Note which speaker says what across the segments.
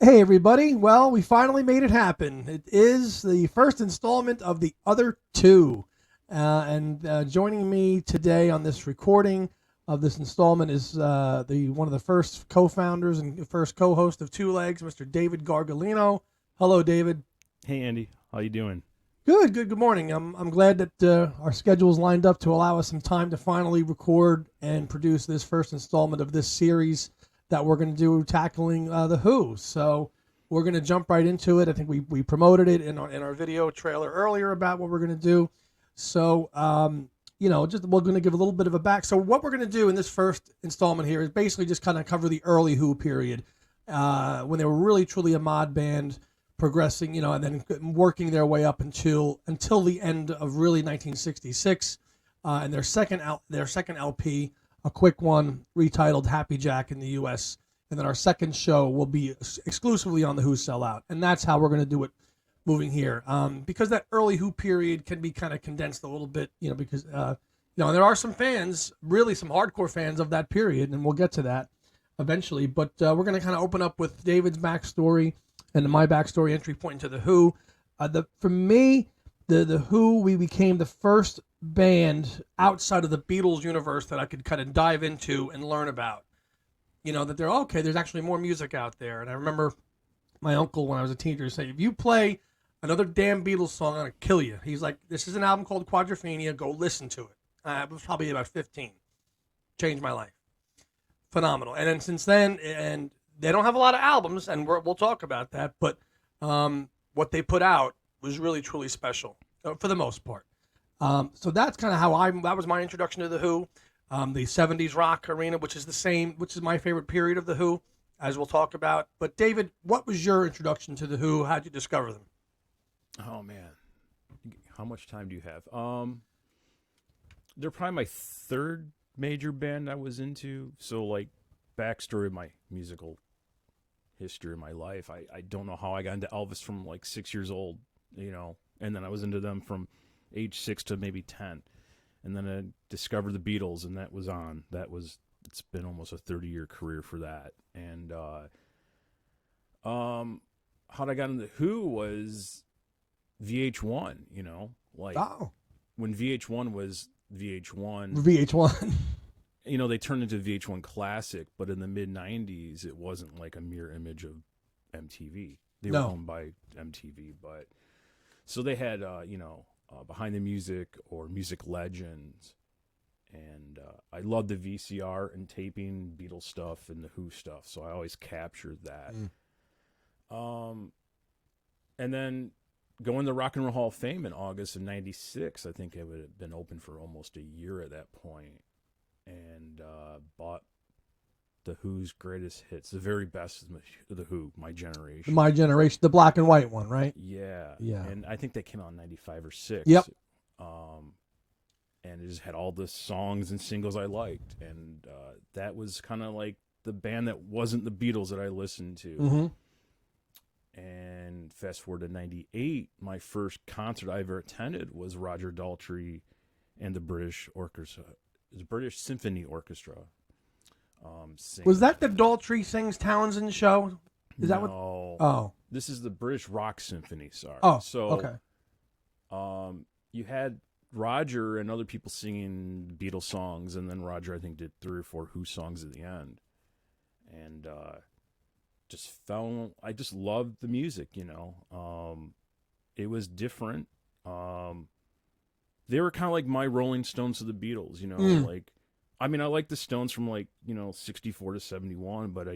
Speaker 1: Hey everybody, well, we finally made it happen. It is the first installment of the other two. And joining me today on this recording of this installment is the one of the first co-founders and first co-host of Two Legs, Mr. David Gargalino. Hello, David.
Speaker 2: Hey Andy, how you doing?
Speaker 1: Good morning. I'm glad that our schedules lined up to allow us some time to finally record and produce this first installment of this series that we're going to do tackling The Who. So we're going to jump right into it. I think we promoted it in our video trailer earlier about what we're going to do. So, just we're going to give a little bit of a back. So what we're going to do in this first installment here is basically just kind of cover the early Who period when they were really truly a mod band progressing, and then working their way up until the end of really 1966, and their second LP, a quick one retitled Happy Jack in the U.S. And then our second show will be exclusively on the Who Sellout, and that's how we're going to do it moving here. Because that early Who period can be kind of condensed a little bit, because and there are some fans, really some hardcore fans of that period, and we'll get to that eventually. But we're going to kind of open up with David's backstory and my backstory entry point into the Who. For me, the Who, we became the first band outside of the Beatles universe that I could kind of dive into and learn about. That they're okay. There's actually more music out there. And I remember my uncle when I was a teenager saying, "If you play another damn Beatles song, I'm gonna kill you." He's like, "This is an album called Quadrophenia. Go listen to it." I was probably about 15. Changed my life. Phenomenal. And then since then, and they don't have a lot of albums, and we'll talk about that. But what they put out was really truly special for the most part. So that's kind of that was my introduction to the Who, the '70s rock arena, which is my favorite period of the Who, as we'll talk about. But David, what was your introduction to the Who? How'd you discover them?
Speaker 2: Oh man, how much time do you have? They're probably my third major band I was into. So like backstory of my musical history of my life. I don't know how I got into Elvis from like 6 years old, and then I was into them from age 6 to maybe 10. And then I discovered the Beatles, and it's been almost a 30-year career for that. And how I got into Who was VH1, when VH1 was VH1.
Speaker 1: VH1.
Speaker 2: They turned into VH1 Classic, but in the mid-90s, it wasn't like a mirror image of MTV. They were owned by MTV, but so they had, Behind the Music or Music Legends, and I loved the VCR and taping Beatles stuff and the Who stuff, so I always captured that. And then going to Rock and Roll Hall of Fame in August of '96, I think it would have been open for almost a year at that point, and bought the Who's greatest hits, the very best of the Who, My Generation.
Speaker 1: My Generation, the black and white one, right?
Speaker 2: Yeah.
Speaker 1: Yeah.
Speaker 2: And I think they came out in 95 or 6.
Speaker 1: Yep.
Speaker 2: And it just had all the songs and singles I liked. And that was kind of like the band that wasn't the Beatles that I listened to.
Speaker 1: Mm-hmm.
Speaker 2: And fast forward to 98, my first concert I ever attended was Roger Daltrey and the British Symphony Orchestra.
Speaker 1: Was that the Daltrey Sings Townsend show? Is that what? Oh,
Speaker 2: this is the British Rock Symphony. Sorry.
Speaker 1: Oh,
Speaker 2: so
Speaker 1: okay.
Speaker 2: You had Roger and other people singing Beatles songs, and then Roger I think did 3 or 4 Who songs at the end, and I just loved the music. It was different. They were kind of like my Rolling Stones to the Beatles. I like the Stones from 64 to 71, but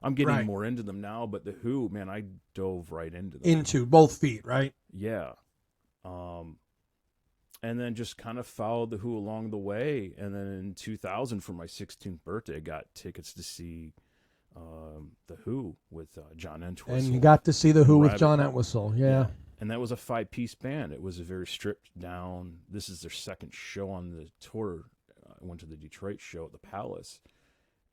Speaker 2: I'm getting more into them now. But the Who, man, I dove right into them.
Speaker 1: Into both feet, right?
Speaker 2: Yeah. And then just kind of followed the Who along the way. And then in 2000, for my 16th birthday, I got tickets to see the Who with John Entwistle.
Speaker 1: And you got to see the Who with John Entwistle, yeah.
Speaker 2: And that was a 5-piece band. It was a very stripped down. This is their second show on the tour. I went to the Detroit show at the Palace,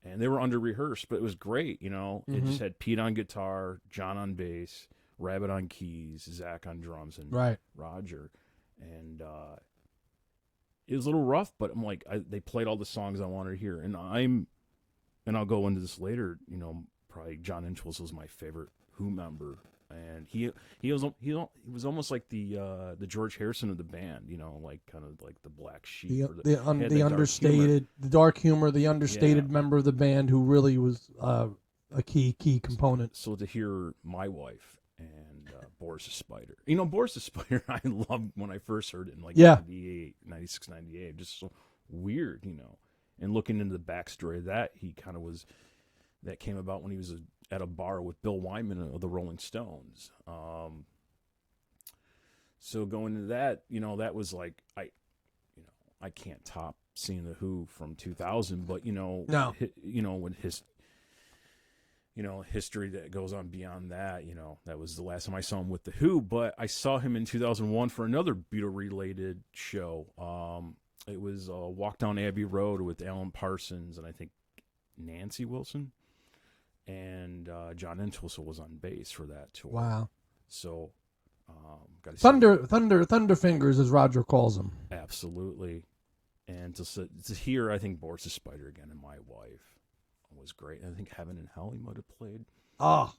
Speaker 2: and they were under rehearsed, but it was great.
Speaker 1: Mm-hmm.
Speaker 2: It just had Pete on guitar, John on bass, Rabbit on keys, Zach on drums, and Roger. And it was a little rough, but I'm like, they played all the songs I wanted to hear, and I'll go into this later. probably John Entwistle was my favorite Who member, and he was almost like the George Harrison of the band, like kind of like the black sheep,
Speaker 1: the understated, the dark humor, the understated member of the band who really was a key component.
Speaker 2: So to hear My Wife and Boris the Spider, Boris the Spider, I loved when I first heard it in like 98, 96, 98, just so weird, and looking into the backstory of that, he kind of was. That came about when he was at a bar with Bill Wyman of the Rolling Stones. So going into that, that was like I can't top seeing the Who from 2000, but
Speaker 1: no.
Speaker 2: When history that goes on beyond that, that was the last time I saw him with the Who. But I saw him in 2001 for another Beatle-related show. It was Walk Down Abbey Road with Alan Parsons and I think Nancy Wilson. And John Entwistle was on bass for that tour.
Speaker 1: Wow!
Speaker 2: So,
Speaker 1: Thunder Fingers, as Roger calls them.
Speaker 2: Absolutely, and to hear, I think Boris the Spider again and My Wife was great. And I think Heaven and Hell he might have played.
Speaker 1: Oh,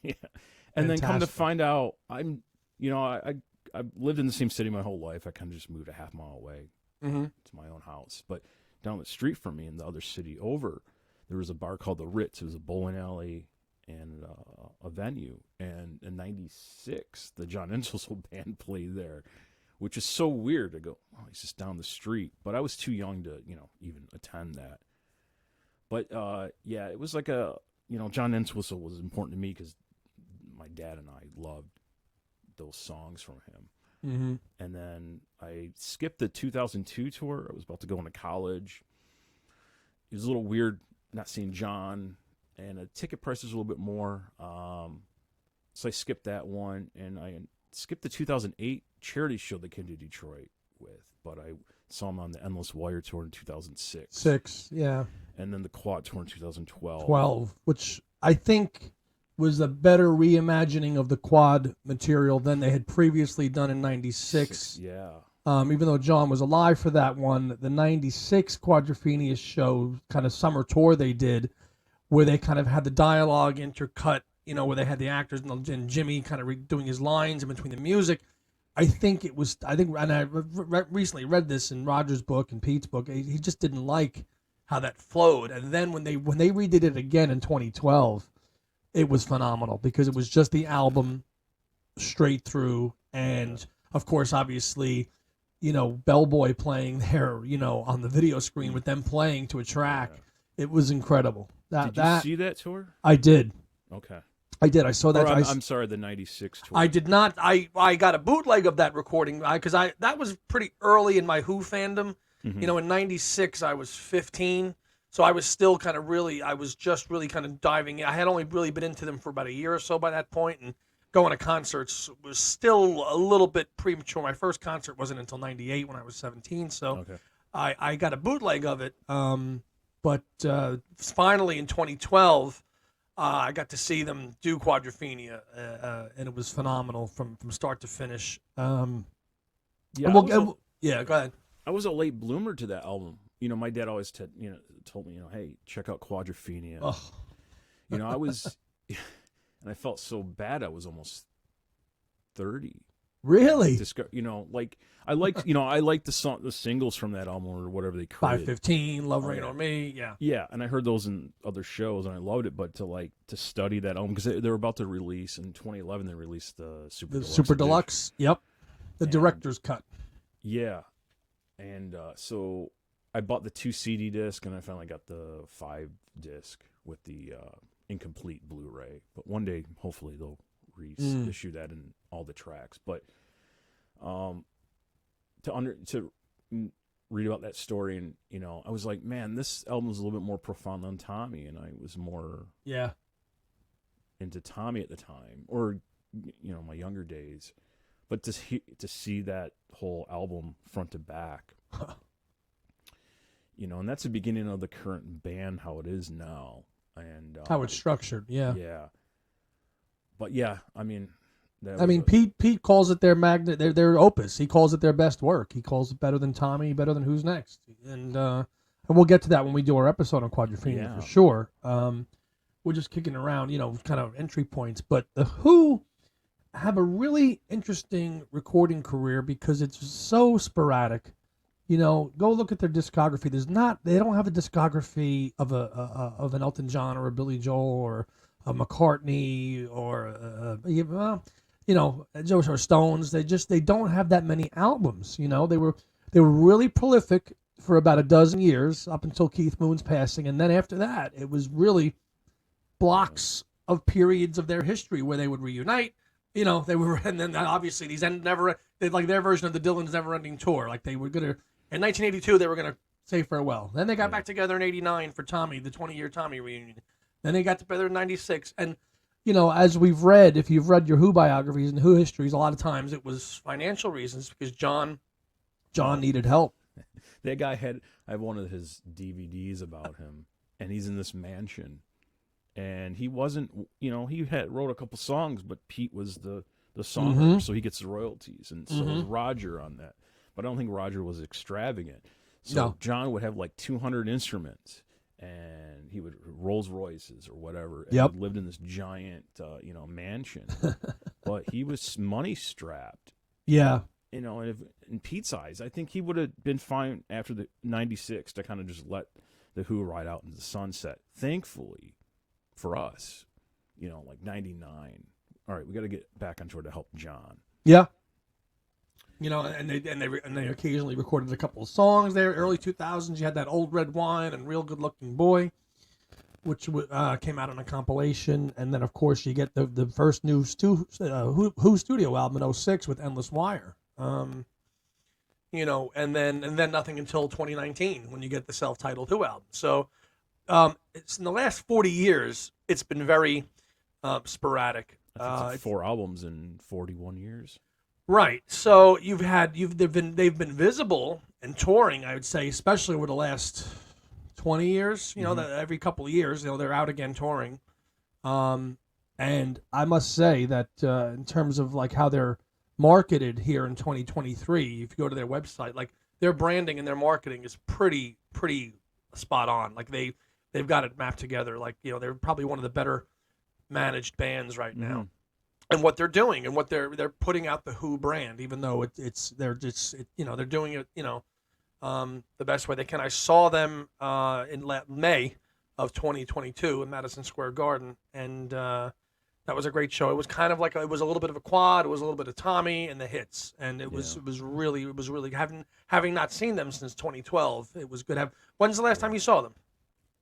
Speaker 2: yeah. And then come to find out, I've lived in the same city my whole life. I kind of just moved a half mile away to my own house, but down the street from me in the other city over. There was a bar called the Ritz. It was a bowling alley and a venue. And in '96, the John Entwistle band played there, which is so weird to go, oh, he's just down the street. But I was too young to, even attend that. But, it was like John Entwistle was important to me because my dad and I loved those songs from him.
Speaker 1: Mm-hmm.
Speaker 2: And then I skipped the 2002 tour. I was about to go into college. It was a little weird not seeing John, and the ticket price was a little bit more. So I skipped that one, and I skipped the 2008 charity show they came to Detroit with, but I saw him on the Endless Wire tour in 2006.
Speaker 1: Yeah.
Speaker 2: And then the Quad tour in 2012.
Speaker 1: 12, which I think was a better reimagining of the Quad material than they had previously done in 96.
Speaker 2: Yeah.
Speaker 1: Even though John was alive for that one, the 96 Quadrophenia show, kind of summer tour they did, where they kind of had the dialogue intercut, where they had the actors and Jimmy kind of doing his lines in between the music. And I recently read this in Roger's book and Pete's book, he just didn't like how that flowed. And then when they redid it again in 2012, it was phenomenal because it was just the album straight through. And, of course, obviously, Bellboy playing there, on the video screen with them playing to a track. Yeah. It was incredible.
Speaker 2: Did you see that tour?
Speaker 1: I did.
Speaker 2: Okay.
Speaker 1: I did. I saw that.
Speaker 2: I'm sorry, the 96 tour.
Speaker 1: I did not. I got a bootleg of that recording because that was pretty early in my Who fandom. Mm-hmm. In 96, I was 15. So I was still kind of diving in. I had only really been into them for about a year or so by that point, and going to concerts was still a little bit premature. My first concert wasn't until 98 when I was 17, so okay. I got a bootleg of it. But finally in 2012, I got to see them do Quadrophenia, and it was phenomenal from start to finish. Go ahead.
Speaker 2: I was a late bloomer to that album. My dad always told me, hey, check out Quadrophenia.
Speaker 1: Oh.
Speaker 2: I was... And I felt so bad. I was almost 30.
Speaker 1: Really?
Speaker 2: I liked the singles from that album or whatever they created.
Speaker 1: 515, Love Rain on Me, yeah.
Speaker 2: Yeah, and I heard those in other shows and I loved it. But to study that album because they were about to release in 2011. They released the Super
Speaker 1: Deluxe. Yep, the director's cut.
Speaker 2: Yeah, and so I bought the 2 CD disc and I finally got the 5 disc with the incomplete Blu-ray, but one day hopefully they'll reissue that in all the tracks. But to read about that story, and I was like, man, this album was a little bit more profound than Tommy, and I was more into Tommy at the time, or my younger days. But to see that whole album front to back, and that's the beginning of the current band, how it is now. And
Speaker 1: how it's structured, yeah.
Speaker 2: But I mean,
Speaker 1: Pete calls it their their opus. He calls it their best work. He calls it better than Tommy, better than Who's Next, and we'll get to that when we do our episode on Quadrophenia for sure. we're just kicking around, kind of entry points. But the Who have a really interesting recording career because it's so sporadic. Go look at their discography. They don't have a discography of of an Elton John or a Billy Joel or a McCartney or Joe or Stones. They don't have that many albums. They were really prolific for about a dozen years up until Keith Moon's passing, and then after that, it was really blocks of periods of their history where they would reunite. They were, and then obviously their version of the Dylan's Never-Ending Tour. Like they were gonna in 1982, they were gonna say farewell. Then they got back together in '89 for Tommy, the 20-year Tommy reunion. Then they got together in '96, and as we've read, if you've read your Who biographies and Who histories, a lot of times it was financial reasons because John needed help.
Speaker 2: I have one of his DVDs about him, and he's in this mansion, and he wasn't, he wrote a couple songs, but Pete was the songwriter, so he gets the royalties, and so was Roger on that. But I don't think Roger was extravagant. So John would have like 200 instruments, and he would Rolls Royces or whatever. And he lived in this giant, mansion, but he was money strapped.
Speaker 1: Yeah.
Speaker 2: And in Pete's eyes, I think he would have been fine after the '96 to kind of just let the Who ride out into the sunset. Thankfully, for us, like '99. All right, we got to get back on tour to help John.
Speaker 1: Yeah. And they occasionally recorded a couple of songs there. Early 2000s, you had that Old Red Wine and Real Good Looking Boy, which came out on a compilation, and then of course you get the first new Who studio album in '06 with Endless Wire. And then nothing until 2019 when you get the self-titled Who album. So it's in the last 40 years, it's been very sporadic.
Speaker 2: I think it's 4 albums in 41 years.
Speaker 1: Right. So they've been visible and touring, I would say, especially over the last 20 years. That every couple of years, they're out again touring. And I must say that in terms of like how they're marketed here in 2023, if you go to their website, like their branding and their marketing is pretty spot on. Like they've got it mapped together. Like they're probably one of the better managed bands right now. And what they're doing and what they're putting out the Who brand, even though they're doing it the best way they can. I saw them in May of 2022 in Madison Square Garden, and that was a great show. It was kind of like it was a little bit of a quad. It was a little bit of Tommy and the hits, and it was really having not seen them since 2012. It was good. When's the last time you saw them?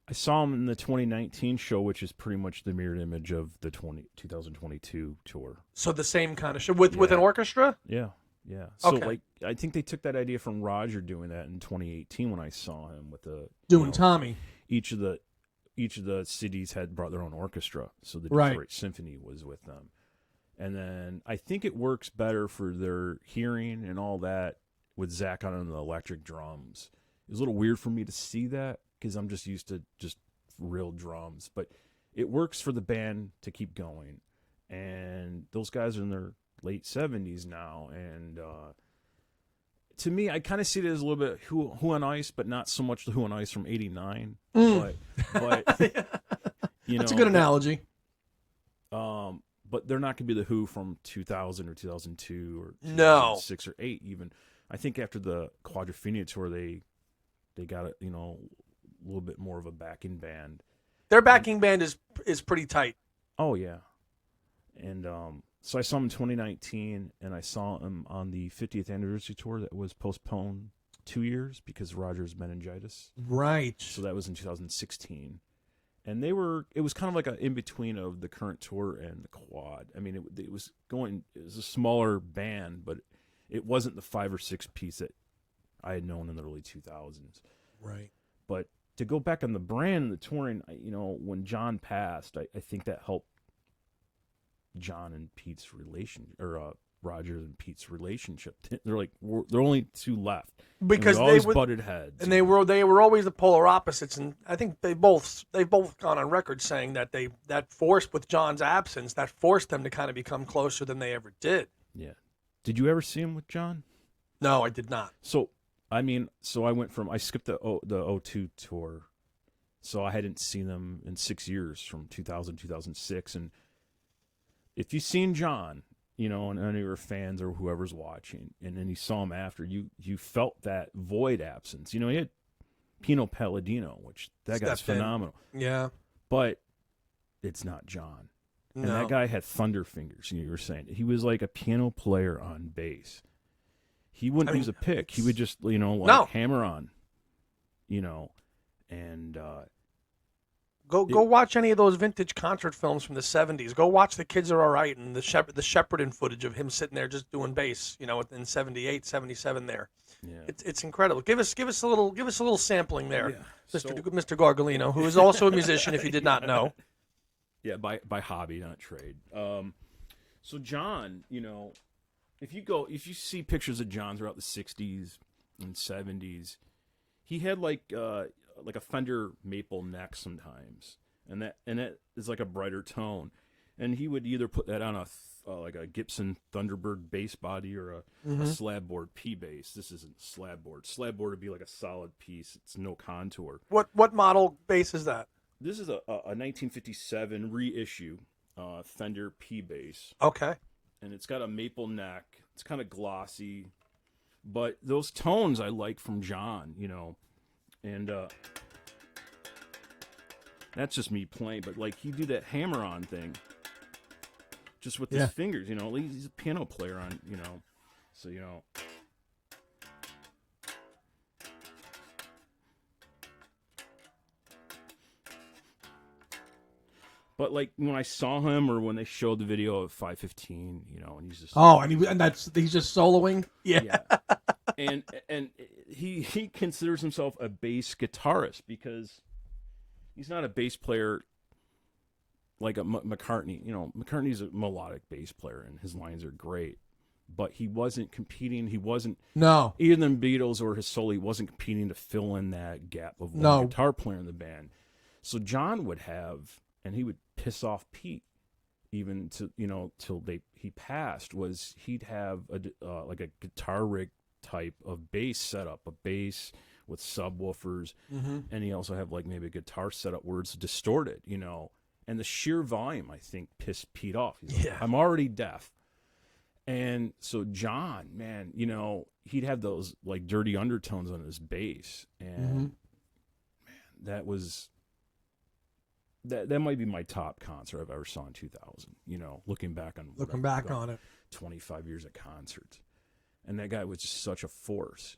Speaker 2: I saw them in the 2019 show, which is pretty much the mirrored image of the 2022 tour.
Speaker 1: So the same kind of show with an orchestra?
Speaker 2: Yeah. So I think they took that idea from Roger doing that in 2018 when I saw him with
Speaker 1: Tommy.
Speaker 2: Each of the cities had brought their own orchestra, so the Detroit Symphony was with them. And then I think it works better for their hearing and all that with Zach on the electric drums. It was a little weird for me to see that, because I'm just used to just real drums. But it works for the band to keep going. And those guys are in their late 70s now. And to me, I kind of see it as a little bit Who on Ice, but not so much the Who on Ice from '89. But
Speaker 1: that's a good analogy.
Speaker 2: But they're not going to be the Who from 2000 or 2002 or 2006 or 8 even. I think after the Quadrophenia tour, they got a little bit more of a backing band.
Speaker 1: Their backing band is pretty tight.
Speaker 2: Oh yeah, and so I saw him in 2019, and I saw him on the 50th anniversary tour that was postponed 2 years because of Roger's meningitis.
Speaker 1: Right.
Speaker 2: So that was in 2016, and it was kind of like an in between of the current tour and the Quad. I mean, it was a smaller band, but it wasn't the 5 or 6 piece that I had known in the early 2000s.
Speaker 1: Right.
Speaker 2: But to go back on the brand and the touring, when John passed, I think that helped John and Pete's Roger and Pete's relationship. They're only 2 left
Speaker 1: because
Speaker 2: they always butted heads,
Speaker 1: and they were always the polar opposites. And I think they've both gone on record saying that that forced with John's absence, that forced them to kind of become closer than they ever did.
Speaker 2: Yeah. Did you ever see him with John?
Speaker 1: No, I did not.
Speaker 2: So I skipped the 02 tour. So I hadn't seen them in 6 years, from 2000 2006. And if you've seen John, you know, and any of your fans or whoever's watching, and then you saw him after, you felt that void absence. You know, he had Pino Palladino, which that guy's phenomenal.
Speaker 1: Yeah.
Speaker 2: But it's not John. And
Speaker 1: No.
Speaker 2: that guy had thunder fingers, you were saying. He was like a piano player on bass. He wouldn't use a pick. He would just, you know, like hammer on, you know, and
Speaker 1: Go watch any of those vintage concert films from the 70s. Go watch The Kids Are All Right and the Shepperton footage of him sitting there just doing bass, you know, in 78, 77 there.
Speaker 2: yeah.
Speaker 1: It's incredible. Give us a little sampling there.
Speaker 2: Yeah.
Speaker 1: Mr. Gargolino, who is also a musician if you did not know.
Speaker 2: Yeah, by hobby, not trade. So John, you know, if you see pictures of John throughout the 60s and 70s, he had like a Fender maple neck sometimes, and that is like a brighter tone, and he would either put that on like a Gibson Thunderbird bass body or a slab board P bass. This isn't slab board. Slab board would be like a solid piece. It's no contour.
Speaker 1: What model bass is that?
Speaker 2: This is a 1957 reissue Fender P bass.
Speaker 1: Okay.
Speaker 2: And it's got a maple neck. It's kind of glossy, but those tones I like from John, you know, and that's just me playing. But like he do that hammer-on thing, just with his fingers, you know. He's a piano player on, you know, so you know. But like when I saw him, or when they showed the video of 515, you know, and he's just
Speaker 1: he's just soloing. Yeah.
Speaker 2: And he considers himself a bass guitarist because he's not a bass player like a McCartney. You know, McCartney's a melodic bass player, and his lines are great. But he wasn't competing. He wasn't either the Beatles or his solo. He wasn't competing to fill in that gap of one guitar player in the band. So John would have. And he would piss off Pete, even to, you know, till he passed. Was he'd have like a guitar rig type of bass setup, a bass with subwoofers, and he also have like maybe a guitar setup where it's distorted, you know. And the sheer volume, I think, pissed Pete off. He's like, I'm already deaf, and so John, man, you know, he'd have those like dirty undertones on his bass, and man, that was. That might be my top concert I've ever saw in 2000. You know, looking back on
Speaker 1: it,
Speaker 2: 25 years of concerts, and that guy was just such a force.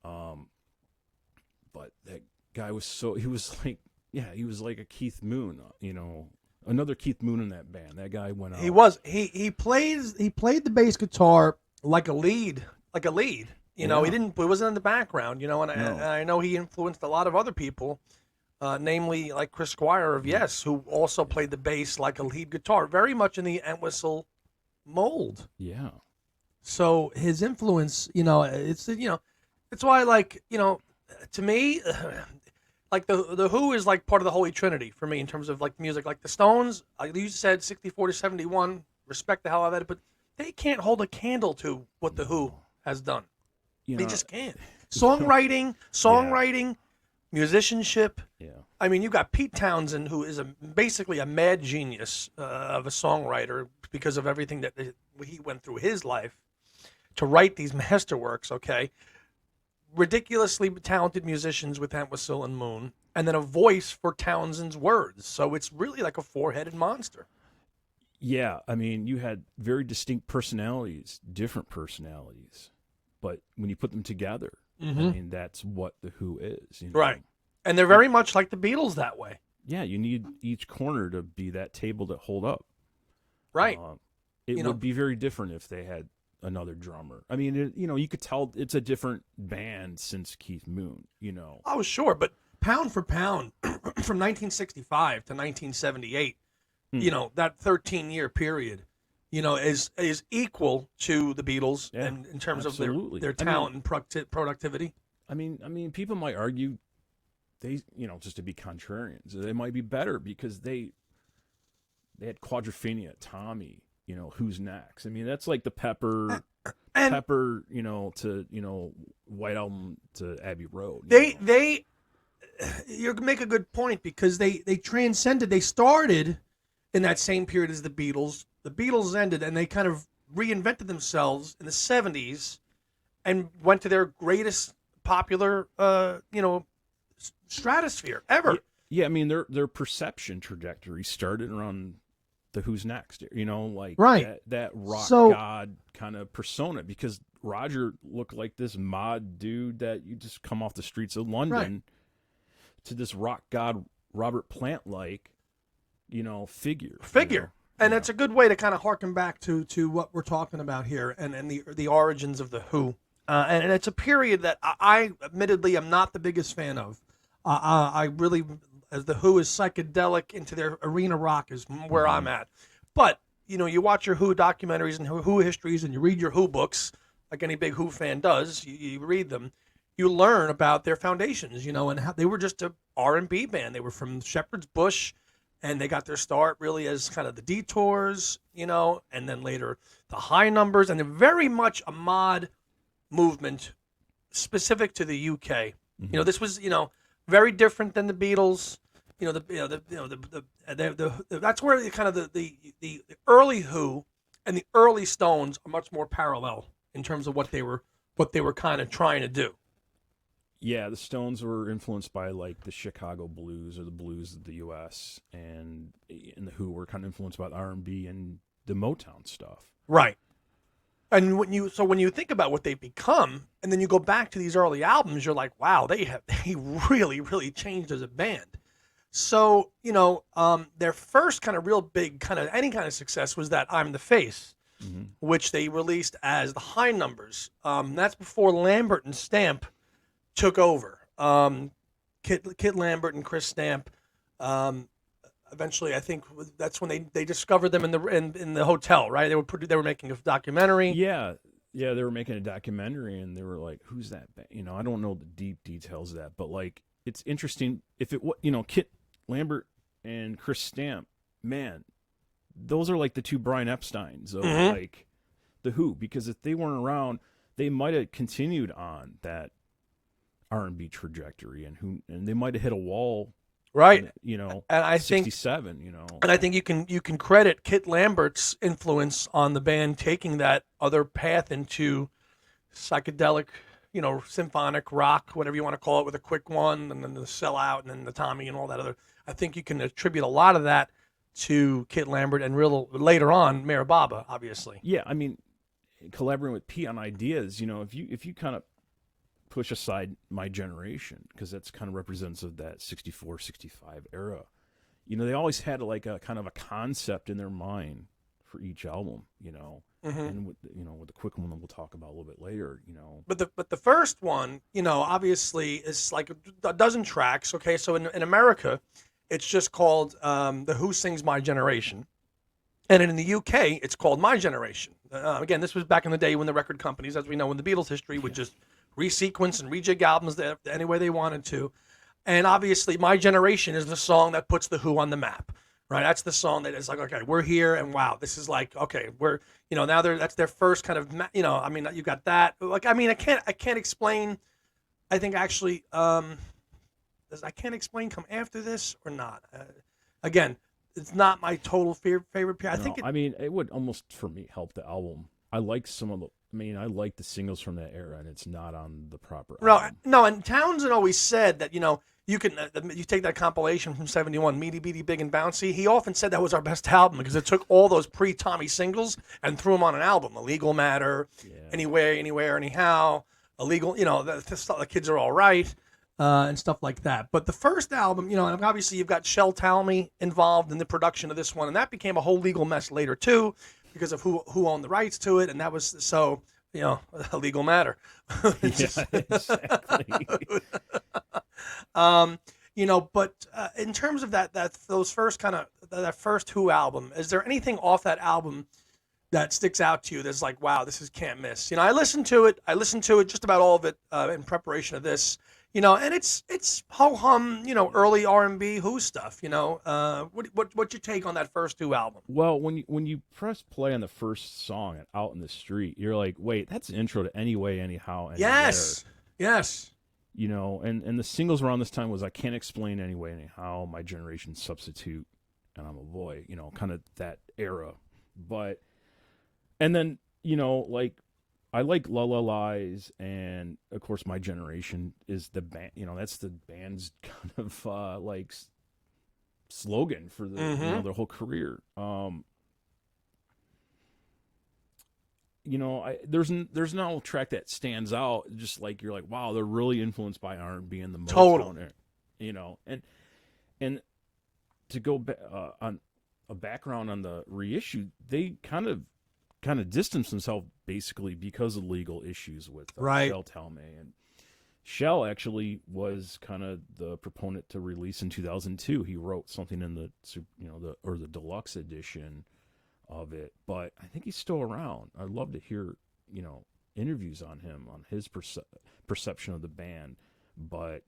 Speaker 2: But that guy was he was like a Keith Moon. You know, another Keith Moon in that band. That guy went out.
Speaker 1: He played the bass guitar like a lead. You know, he wasn't in the background. You know, and I know he influenced a lot of other people. Namely, like Chris Squire of Yes, who also played the bass like a lead guitar, very much in the Entwistle mold.
Speaker 2: Yeah.
Speaker 1: So his influence, you know, it's why, like, you know, to me, like the Who is like part of the Holy Trinity for me in terms of like music. Like the Stones, like you said, 64 to 71, respect the hell out of it, but they can't hold a candle to what the Who has done. They just can't. Songwriting. Musicianship.
Speaker 2: Yeah.
Speaker 1: I mean, you got Pete Townsend, who is basically a mad genius of a songwriter because of everything that he went through his life to write these masterworks, okay? Ridiculously talented musicians with Entwistle and Moon, and then a voice for Townsend's words. So it's really like a four-headed monster.
Speaker 2: Yeah, I mean, you had very distinct personalities, different personalities, but when you put them together, I mean, that's what the Who is. You know?
Speaker 1: Right. And they're very much like the Beatles that way.
Speaker 2: Yeah, you need each corner to be that table to hold up.
Speaker 1: Right.
Speaker 2: It would be very different if they had another drummer. I mean, you could tell it's a different band since Keith Moon, you know.
Speaker 1: Oh, sure, but pound for pound, from 1965 to 1978, you know, that 13-year period, you know, is equal to the Beatles in terms of their talent and productivity.
Speaker 2: I mean, people might argue they, you know, just to be contrarians, they might be better because they had Quadrophenia, Tommy, you know, Who's Next. I mean, that's like the Pepper, you know, to, you know, White Album to Abbey Road.
Speaker 1: They you make a good point because they transcended. They started in that same period as the Beatles. The Beatles ended, and they kind of reinvented themselves in the '70s and went to their greatest popular, stratosphere ever.
Speaker 2: Yeah, I mean their perception trajectory started around the Who's Next, like
Speaker 1: Right.
Speaker 2: that rock
Speaker 1: So
Speaker 2: god kind of persona, because Roger looked like this mod dude that you just come off the streets of London
Speaker 1: right.
Speaker 2: to this rock god Robert Plant like, figure.
Speaker 1: And
Speaker 2: Yeah.
Speaker 1: it's a good way to kind of harken back to what we're talking about here and the origins of the Who. And it's a period that I admittedly am not the biggest fan of. I really, as the Who is psychedelic into their arena rock is where I'm at. But you watch your Who documentaries and Who histories, and you read your Who books, like any big Who fan does. You read them, you learn about their foundations, and how they were just a R&B band. They were from Shepherd's Bush, and they got their start really as kind of the Detours, and then later the High Numbers, and they're very much a mod movement specific to the UK. This was very different than the Beatles. That's where the early Who and the early Stones are much more parallel in terms of what they were kind of trying to do.
Speaker 2: Yeah, the Stones were influenced by like the Chicago blues or the blues of the U.S. and the Who were kind of influenced by R&B and the Motown stuff.
Speaker 1: Right. And when you think about what they've become, and then you go back to these early albums, you're like, wow, they really, really changed as a band. So, their first kind of real big kind of any kind of success was that I'm the Face, which they released as the High Numbers. That's before Lambert and Stamp took over. Kit Lambert and Chris Stamp. Eventually, I think that's when they discovered them in the hotel, right? They were making a documentary.
Speaker 2: Yeah, they were making a documentary, and they were like, "Who's that?" I don't know the deep details of that, but like, it's interesting. If it, Kit Lambert and Chris Stamp, man, those are like the two Brian Epsteins of like the Who, because if they weren't around, they might have continued on that R&B trajectory, and they might have hit a wall.
Speaker 1: Right.
Speaker 2: And
Speaker 1: I think
Speaker 2: 67,
Speaker 1: And I think you can credit Kit Lambert's influence on the band taking that other path into psychedelic, symphonic rock, whatever you want to call it, with a quick one, and then the Sellout, and then the Tommy, and all that other. I think you can attribute a lot of that to Kit Lambert and later on Mayor Baba, obviously.
Speaker 2: Yeah, I mean, collaborating with Pete on ideas, if you kind of push aside my generation, because that's kind of representative of that 64, 65 era. They always had like a kind of a concept in their mind for each album, and with the quick one that we'll talk about a little bit later,
Speaker 1: But the first one, obviously is like a dozen tracks. Okay, so in America, it's just called The Who Sings My Generation, and in the UK, it's called My Generation. Again, this was back in the day when the record companies, as we know in the Beatles history, would just resequence and rejig albums any way they wanted to. And obviously, My Generation is the song that puts the Who on the map, right? That's the song that is like, okay, we're here, and wow, this is like, okay, we're, now that's their first kind of, I mean, you got that. Like, I mean, I can't explain. I think actually, does I Can't Explain come after this or not? Again, it's not my total favorite. I think
Speaker 2: I mean, it would almost for me help the album. I like I like the singles from that era, and it's not on the proper album.
Speaker 1: No, and Townsend always said that, you can you take that compilation from '71, Meaty Beaty Big and Bouncy. He often said that was our best album because it took all those pre-Tommy singles and threw them on an album. Illegal Matter, Anywhere, Anyhow, Illegal. The Kids Are All Right, and stuff like that. But the first album, and obviously you've got Shel Talmy involved in the production of this one, and that became a whole legal mess later too, because of who owned the rights to it, and that was so a legal matter.
Speaker 2: Yeah, exactly.
Speaker 1: But in terms of those first that first Who album, is there anything off that album that sticks out to you that's like, wow, this is can't miss? I listened to it just about all of it in preparation of this. And it's ho hum, early R&B Who stuff. What's your take on that first Who album?
Speaker 2: Well, when you press play on the first song at Out in the Street, you're like, wait, that's an intro to Anyway, Anyhow, Anywhere.
Speaker 1: Yes.
Speaker 2: you know, and the singles around this time was I Can't Explain Anyway Anyhow, My Generation Substitute, and I'm a Boy, you know, kind of that era. But, and then, you know, like, I like La La Lies, and of course, My Generation is the band, you know, that's the band's kind of like slogan for the, you know, their whole career. You know, there's no track that stands out. Just like you're like, wow, they're really influenced by R&B and the Motown, you know, and to go on a background on the reissue, they kind of distanced themselves basically because of legal issues with Shel Talmy, and Shel actually was kind of the proponent to release in 2002. He wrote something in the, you know, the deluxe edition of it, but I think he's still around. I'd love to hear, you know, interviews on him, on his perception of the band. But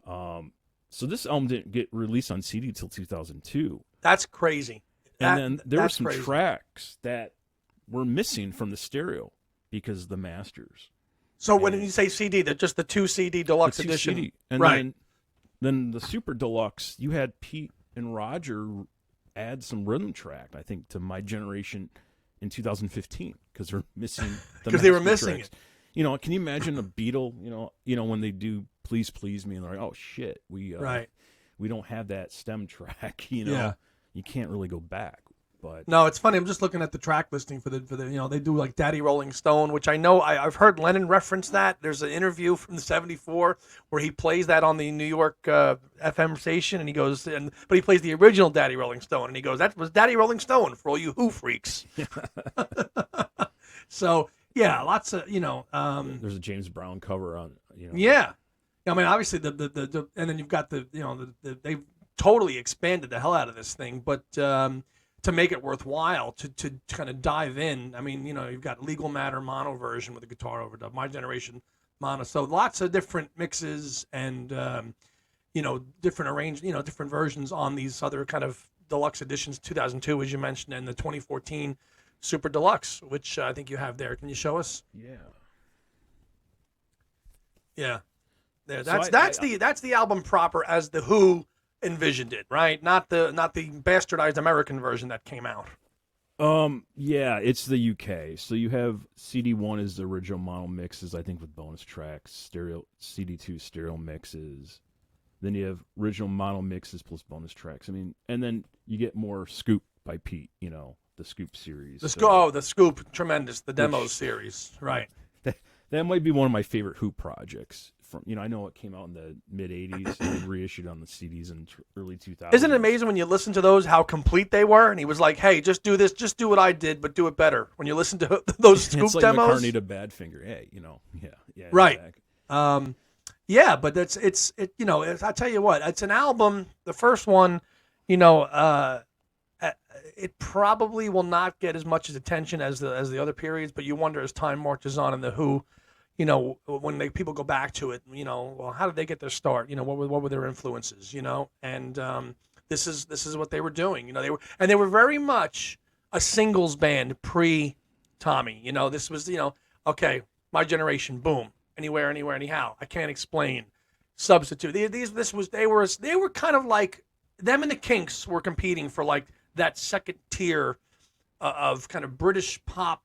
Speaker 2: so this album didn't get released on CD till 2002.
Speaker 1: That's crazy.
Speaker 2: And then there were some tracks that were missing from the stereo because of the masters.
Speaker 1: So when you say CD, they're just the 2 CD deluxe edition.
Speaker 2: CD. And then the super deluxe, you had Pete and Roger add some rhythm track, I think, to My Generation in 2015 because they're missing because
Speaker 1: they were missing it.
Speaker 2: You know, can you imagine a Beatle? You know when they do "Please Please Me" and they're like, "Oh shit, we don't have that stem track." You know, you can't really go back. But
Speaker 1: no, it's funny. I'm just looking at the track listing for the you know, they do like Daddy Rolling Stone, which I know I've heard Lennon reference that. There's an interview from the '74 where he plays that on the New York FM station, and he goes, but he plays the original Daddy Rolling Stone, and he goes, "That was Daddy Rolling Stone for all you Who freaks." So yeah, lots of, you know.
Speaker 2: There's a James Brown cover on, you know.
Speaker 1: Yeah, I mean, obviously the and then you've got the, you know, they've totally expanded the hell out of this thing, but. To make it worthwhile, to kind of dive in. I mean, you know, you've got Legal Matter mono version with a guitar overdub, My Generation mono. So lots of different mixes and, you know, different different versions on these other kind of deluxe editions, 2002, as you mentioned, and the 2014 Super Deluxe, which I think you have there. Can you show us?
Speaker 2: Yeah.
Speaker 1: Yeah. There. That's the album proper as the Who envisioned it, right? Not the bastardized American version that came out.
Speaker 2: Yeah, it's the UK. So you have CD1 is the original mono mixes, I think, with bonus tracks, CD2 stereo mixes. Then you have original mono mixes plus bonus tracks. I mean, and then you get more Scoop by Pete, you know, the Scoop series.
Speaker 1: The Scoop, tremendous. The demos series, right?
Speaker 2: That might be one of my favorite Who projects. From, you know, I know it came out in the mid '80s and reissued on the CDs in early 2000s.
Speaker 1: Isn't it amazing when you listen to those how complete they were? And he was like, "Hey, just do this, just do what I did, but do it better." When you listen to those Scoop
Speaker 2: it's like
Speaker 1: demos,
Speaker 2: McCartney to Badfinger. Hey, you know, yeah,
Speaker 1: right.
Speaker 2: Exactly.
Speaker 1: Yeah, but it's you know, I tell you what, it's an album. The first one, you know, it probably will not get as much attention as the other periods, but you wonder as time marches on in the Who. You know, when people go back to it, you know, well, how did they get their start? You know, what were their influences? You know, and this is what they were doing. You know, they were very much a singles band pre Tommy. You know, this was, you know, okay, My Generation, boom, anywhere, anyhow. I Can't Explain, Substitute. They were kind of like them and the Kinks were competing for like that second tier of kind of British pop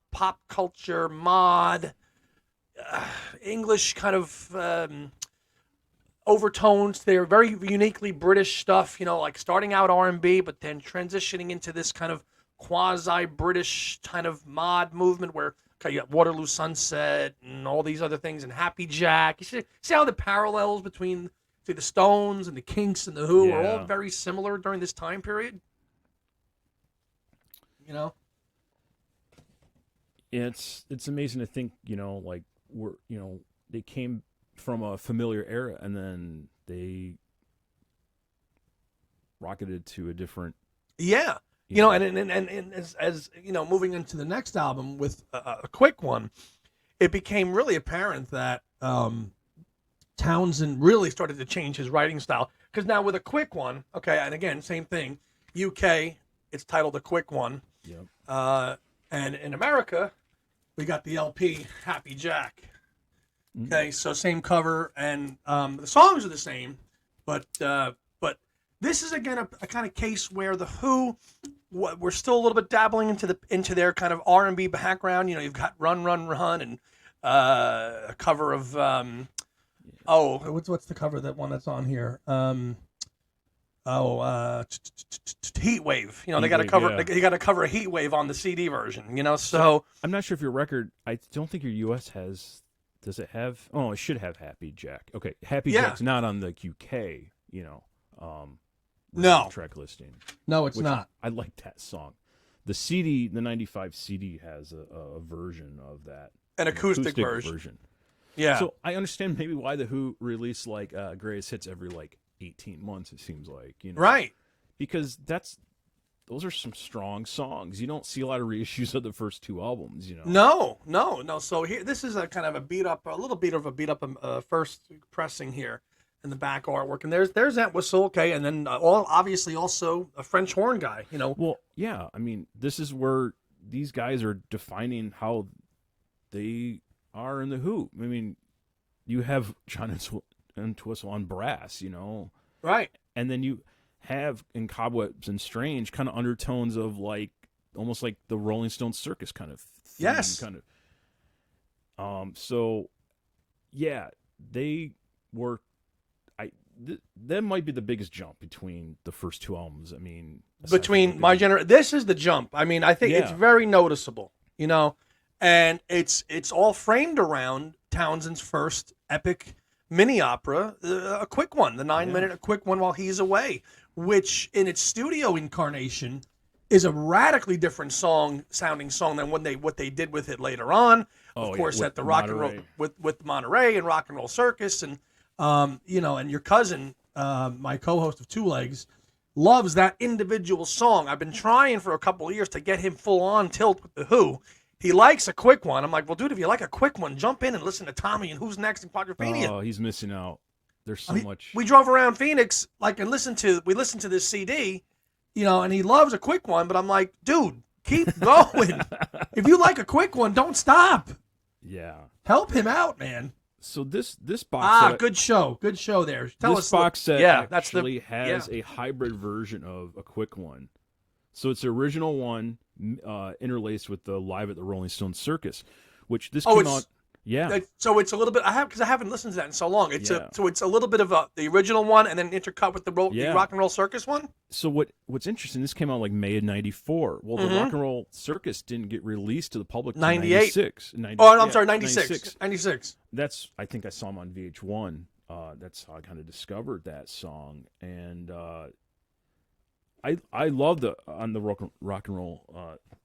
Speaker 1: culture, mod. English kind of overtones. They're very uniquely British stuff, you know, like starting out R&B, but then transitioning into this kind of quasi-British kind of mod movement where you got Waterloo Sunset and all these other things and Happy Jack. You see how the parallels between the Stones and the Kinks and the Who are all very similar during this time period? You know?
Speaker 2: It's amazing to think, you know, like, they came from a familiar era and then they rocketed to a different.
Speaker 1: Yeah. You know, and as you know, moving into the next album with a quick one, it became really apparent that Townsend really started to change his writing style. Because now with a quick one, okay, and again, same thing, UK, it's titled A Quick One.
Speaker 2: Yep.
Speaker 1: And in America, we got the LP Happy Jack. Okay, so same cover, and the songs are the same, but this is again a kind of case where the Who, we're still a little bit dabbling into their kind of R&B background. You know, you've got Run Run Run and a cover of what's the cover, that one that's on here? Heat Wave. You know, they got to cover.
Speaker 2: Yeah.
Speaker 1: They got to cover a Heat Wave on the CD version. You know, so
Speaker 2: I'm not sure if your record. I don't think your U.S. has. Does it have? Oh, it should have Happy Jack. Okay, Happy Jack's not on the UK. You know,
Speaker 1: no
Speaker 2: track listing.
Speaker 1: No, it's not.
Speaker 2: I like that song. The CD, the '95 CD, has a version of that.
Speaker 1: An acoustic version. Yeah.
Speaker 2: So I understand maybe why the Who release like greatest hits every like 18 months. It seems like, you know,
Speaker 1: right?
Speaker 2: Because those are some strong songs. You don't see a lot of reissues of the first two albums, you
Speaker 1: know. No. So here, this is a kind of a little bit of a beat up first pressing here in the back artwork, and there's that whistle, okay, and then obviously also a French horn guy, you know.
Speaker 2: Well, yeah, I mean, this is where these guys are defining how they are in the Who. I mean, you have John Entwistle on brass, you know,
Speaker 1: right,
Speaker 2: and then you have in Cobwebs and Strange kind of undertones of like almost like the Rolling Stones circus kind of theme,
Speaker 1: yes,
Speaker 2: kind of. So yeah, they were. That might be the biggest jump between the first two albums. I mean,
Speaker 1: between my generation, this is the jump. I mean, I think it's very noticeable, you know, and it's all framed around Townsend's first epic mini opera, a quick one, the 9-minute, a quick one while he's away, which in its studio incarnation is a radically different sounding song than what they did with it later on. Of course, at the Rock and Roll with Monterey and Rock and Roll Circus, and you know, and your cousin, my co-host of Two Legs, loves that individual song. I've been trying for a couple of years to get him full on tilt with the Who. He likes a quick one. I'm like, well, dude, if you like a quick one, jump in and listen to Tommy and Who's Next and Quadrophenia.
Speaker 2: Oh, he's missing out. There's so much.
Speaker 1: We drove around Phoenix, like, and listened to this CD, you know, and he loves a quick one. But I'm like, dude, keep going. If you like a quick one, don't stop.
Speaker 2: Yeah,
Speaker 1: help him out, man.
Speaker 2: So this box set,
Speaker 1: good show there. Tell us,
Speaker 2: this box set actually has a hybrid version of a quick one. So it's the original one interlaced with the Live at the Rolling Stones Circus, which this came out. Yeah.
Speaker 1: So it's a little bit. I haven't listened to that in so long. It's it's a little bit of the original one and then intercut with the Rock and Roll Circus one.
Speaker 2: So what's interesting? This came out like May of '94. Well, the Rock and Roll Circus didn't get released to the public until 96.
Speaker 1: Oh, I'm sorry, 96. 96.
Speaker 2: That's, I think I saw them on VH1. That's how I kind of discovered that song, and I love the rock and roll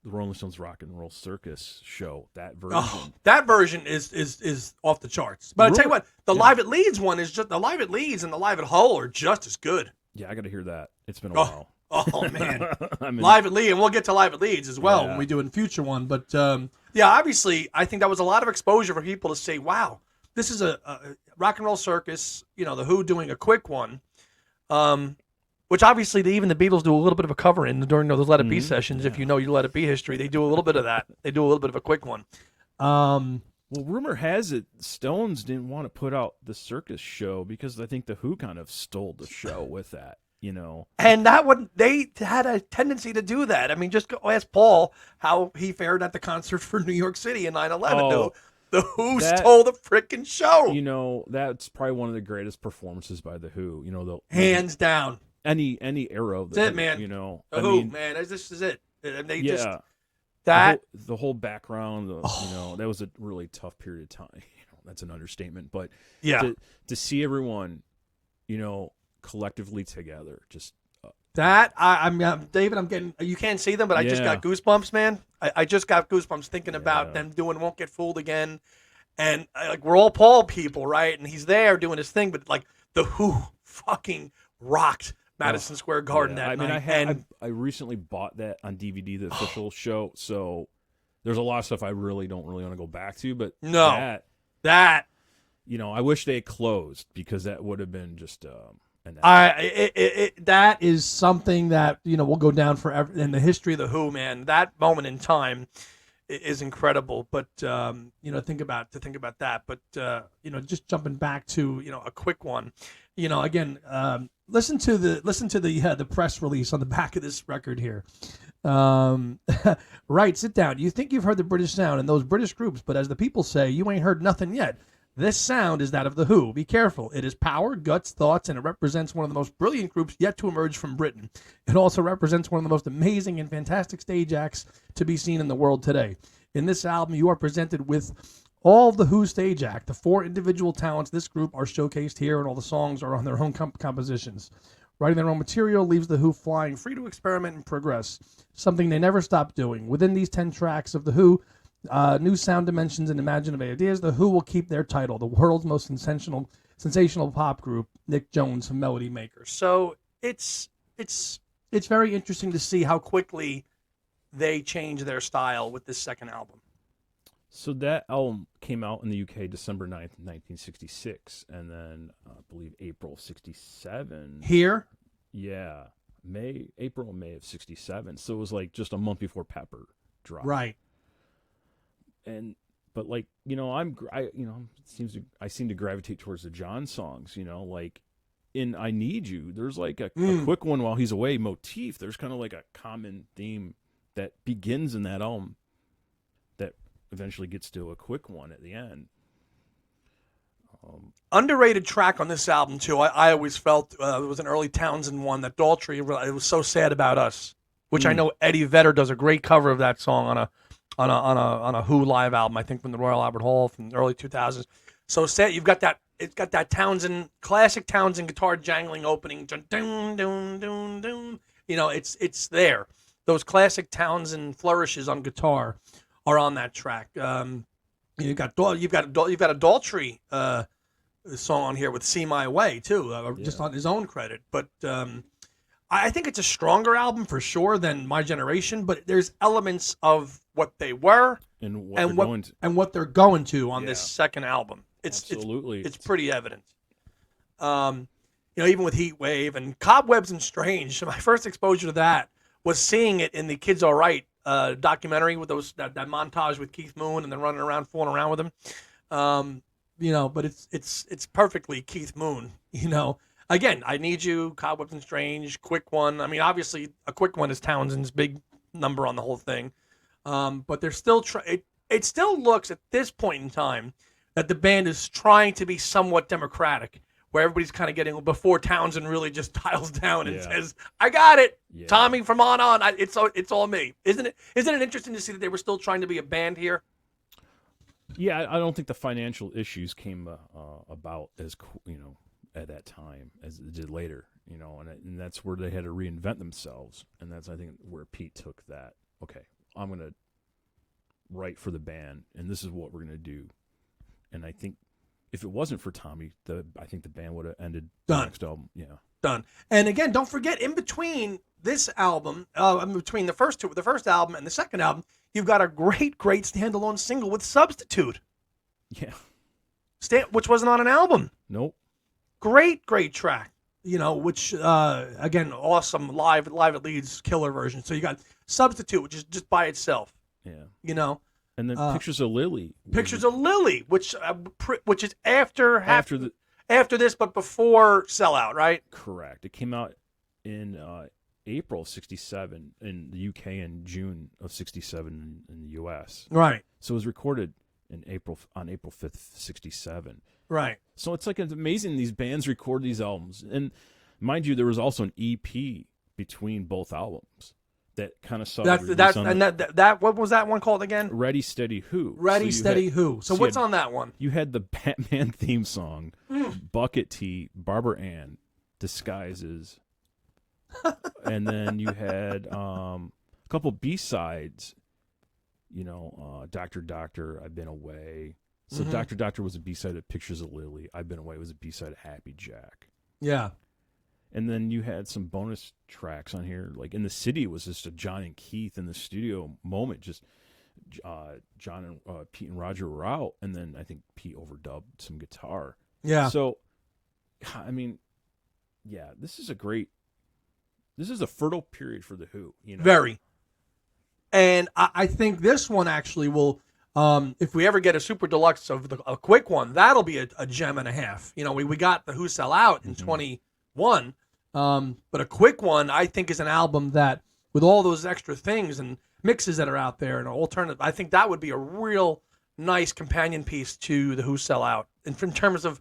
Speaker 2: the Rolling Stones Rock and Roll Circus show, that version.
Speaker 1: Oh, that version is off the charts. But I'll tell you what, the Live at Leeds one is just, the Live at Leeds and the Live at Hull are just as good.
Speaker 2: Yeah, I got to hear that. It's been a while.
Speaker 1: Oh man, Live at Leeds, and we'll get to Live at Leeds as well when we do a future one. But obviously, I think that was a lot of exposure for people to say, "Wow, this is a Rock and Roll Circus." You know, the Who doing a quick one. Which obviously even the Beatles do a little bit of a cover in during those Let It Be sessions. If you know your Let It Be history, they do a little bit of that. They do a little bit of a quick one.
Speaker 2: Well, rumor has it Stones didn't want to put out the circus show because I think the Who kind of stole the show with that, you know.
Speaker 1: And they had a tendency to do that. I mean, just go ask Paul how he fared at the concert for New York City in 9/11.
Speaker 2: Oh,
Speaker 1: the Who stole the freaking show.
Speaker 2: You know, that's probably one of the greatest performances by the Who. You know,
Speaker 1: hands down.
Speaker 2: Any era of the
Speaker 1: That's
Speaker 2: Who,
Speaker 1: it, man.
Speaker 2: You know,
Speaker 1: Who, man, this is it. And they just
Speaker 2: the whole background. You know, that was a really tough period of time. You know, that's an understatement, but to see everyone, you know, collectively together, just
Speaker 1: I'm David. I'm getting. You can't see them, but I just got goosebumps, man. I just got goosebumps thinking about them doing "Won't Get Fooled Again," and like we're all Paul people, right? And he's there doing his thing, but like the Who fucking rocked Madison Square Garden that night.
Speaker 2: I recently bought that on DVD, the official show. So there's a lot of stuff I really don't want to go back to, but
Speaker 1: that
Speaker 2: you know, I wish they had closed because that would have been just
Speaker 1: that is something that, you know, will go down forever in the history of the Who, man. That moment in time is incredible. But think about that. But just jumping back to a quick one. Again, listen to the press release on the back of this record here. Right, sit down. You think you've heard the British sound and those British groups, but as the people say, you ain't heard nothing yet. This sound is that of The Who. Be careful. It is power, guts, thoughts, and it represents one of the most brilliant groups yet to emerge from Britain. It also represents one of the most amazing and fantastic stage acts to be seen in the world today. In this album, you are presented with all The Who stage act. The 4 individual talents this group are showcased here, and all the songs are on their own compositions. Writing their own material leaves The Who flying free to experiment and progress, something they never stop doing. Within these 10 tracks of The Who, new sound dimensions and imaginative ideas, The Who will keep their title, the world's most sensational pop group, Nick Jones, melody maker. So it's very interesting to see how quickly they change their style with this second album.
Speaker 2: So that album came out in the UK December 9th, 1966, and then I believe April of 67.
Speaker 1: Here?
Speaker 2: Yeah. April and May of 67. So it was like just a month before Pepper dropped.
Speaker 1: Right.
Speaker 2: But like, I seem to gravitate towards the John songs, like in I Need You, there's like a quick one while he's away motif. There's kind of like a common theme that begins in that album that eventually gets to a quick one at the end.
Speaker 1: Underrated track on this album too. I always felt it was an early Townsend one, that Daltrey. It was So Sad About Us, which I know Eddie Vedder does a great cover of that song on a Who live album, I think from the Royal Albert Hall from the early 2000s. So sad. You've got that. It's got that classic Townsend guitar jangling opening. Dun, dun, dun, dun, dun. It's there. Those classic Townsend flourishes on guitar are on that track. You've got a Daltrey song on here with "See My Way" too, just on his own credit. But I think it's a stronger album for sure than My Generation. But there's elements of what they were
Speaker 2: and what
Speaker 1: they're going to on this second album.
Speaker 2: Absolutely,
Speaker 1: it's pretty evident. Even with Heat Wave and Cobwebs and Strange. So my first exposure to that was seeing it in the Kids All Right documentary with that montage with Keith Moon and then running around, fooling around with him. But it's perfectly Keith Moon. Again, I Need You, Cobwebs and Strange, Quick One. I mean, obviously, a Quick One is Townsend's big number on the whole thing. But they're still it still looks at this point in time that the band is trying to be somewhat democratic, where everybody's kind of getting before Townsend really just dials down and says, "I got it, Tommy, from on. It's all me." Isn't it interesting to see that they were still trying to be a band here?
Speaker 2: Yeah, I don't think the financial issues came about as at that time as it did later. And that's where they had to reinvent themselves, and that's I think where Pete took that. Okay, I'm gonna write for the band, and this is what we're gonna do. And I think if it wasn't for Tommy, I think the band would have ended the next album. Yeah,
Speaker 1: done. And again, don't forget, in between this album, between the first album and the second album, you've got a great standalone single with Substitute.
Speaker 2: Yeah,
Speaker 1: which wasn't on an album.
Speaker 2: Nope.
Speaker 1: Great track. Which again, awesome live at Leeds killer version. So you got Substitute, which is just by itself.
Speaker 2: Yeah. And then Pictures of Lily.
Speaker 1: Pictures of Lily, which is after this, but before Sellout, right?
Speaker 2: Correct. It came out in April of 67 in the UK and June of 67 in the US.
Speaker 1: Right.
Speaker 2: So it was recorded on April 5th, 67.
Speaker 1: Right.
Speaker 2: So it's like it's amazing these bands record these albums. And mind you, there was also an EP between both albums that kind of saw
Speaker 1: that what was that one called again?
Speaker 2: Ready Steady Who.
Speaker 1: Ready Steady Who. So what's on that one?
Speaker 2: You had the Batman theme song, Bucket Tea, Barbara Ann, Disguises, and then you had a couple B-sides. Doctor, I've Been Away. So Doctor was a B-side of Pictures of Lily. I've Been Away was a B-side of Happy Jack.
Speaker 1: Yeah.
Speaker 2: And then you had some bonus tracks on here. Like In the City was just a John and Keith in the studio moment. Just John and Pete and Roger were out. And then I think Pete overdubbed some guitar.
Speaker 1: Yeah.
Speaker 2: So, I mean, this is a fertile period for The Who.
Speaker 1: Very. And I think this one actually will, if we ever get a super deluxe of a quick one, that'll be a gem and a half. You know, we got the Who Sell Out in 21, but a quick one I think is an album that, with all those extra things and mixes that are out there and alternative, I think that would be a real nice companion piece to the Who Sell Out, and in terms of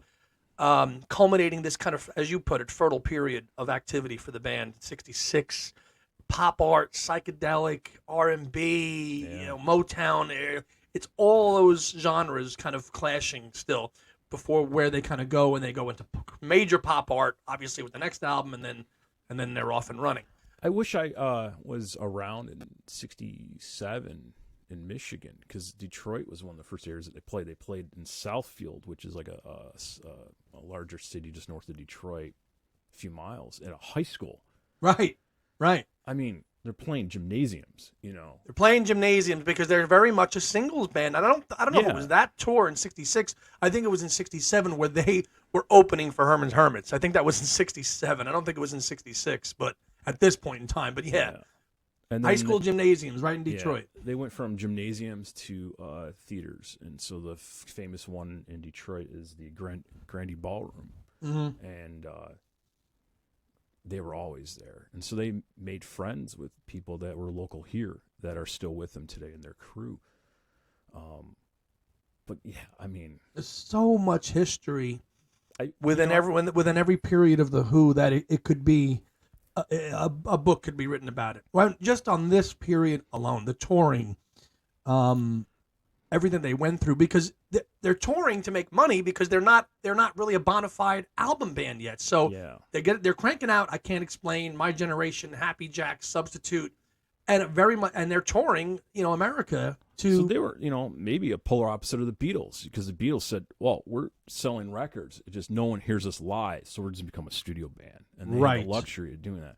Speaker 1: culminating this kind of, as you put it, fertile period of activity for the band. 66, pop art, psychedelic, R&B,
Speaker 2: Yeah.
Speaker 1: you know, Motown. It's all those genres kind of clashing still before where they kind of go, and they go into major pop art, obviously with the next album, and then they're off and running.
Speaker 2: I wish I was around in '67 in Michigan, because Detroit was one of the first areas that they played. They played in Southfield, which is like a larger city just north of Detroit, a few miles, at a high school.
Speaker 1: Right, right.
Speaker 2: I mean, they're playing gymnasiums, you know.
Speaker 1: They're playing gymnasiums because they're very much a singles band. I don't know if it
Speaker 2: Yeah.
Speaker 1: was that tour in '66. I think it was in '67 where they were opening for Herman's Hermits. I think that was in '67. I don't think it was in '66, but at this point in time. But yeah.
Speaker 2: And
Speaker 1: High
Speaker 2: then
Speaker 1: school gymnasiums right in
Speaker 2: yeah,
Speaker 1: Detroit.
Speaker 2: they went from gymnasiums to theaters, and so the famous one in Detroit is the Grandy Ballroom, and they were always there, and so they made friends with people that were local here that are still with them today in their crew. But yeah, I mean,
Speaker 1: There's so much history within
Speaker 2: you know,
Speaker 1: every period of the Who that it could be a book could be written about it. Well, just on this period alone, the touring, everything they went through, because they're touring to make money, because they're not really a bona fide album band yet. So
Speaker 2: Yeah.
Speaker 1: they're cranking out I Can't Explain, My Generation, Happy Jack, Substitute, and they're touring, you know, America to.
Speaker 2: So they were, you know, maybe a polar opposite of the Beatles, because the Beatles said, well, we're selling records. It's just no one hears us live, so we're just become a studio band. And they
Speaker 1: Right.
Speaker 2: had the luxury of doing that.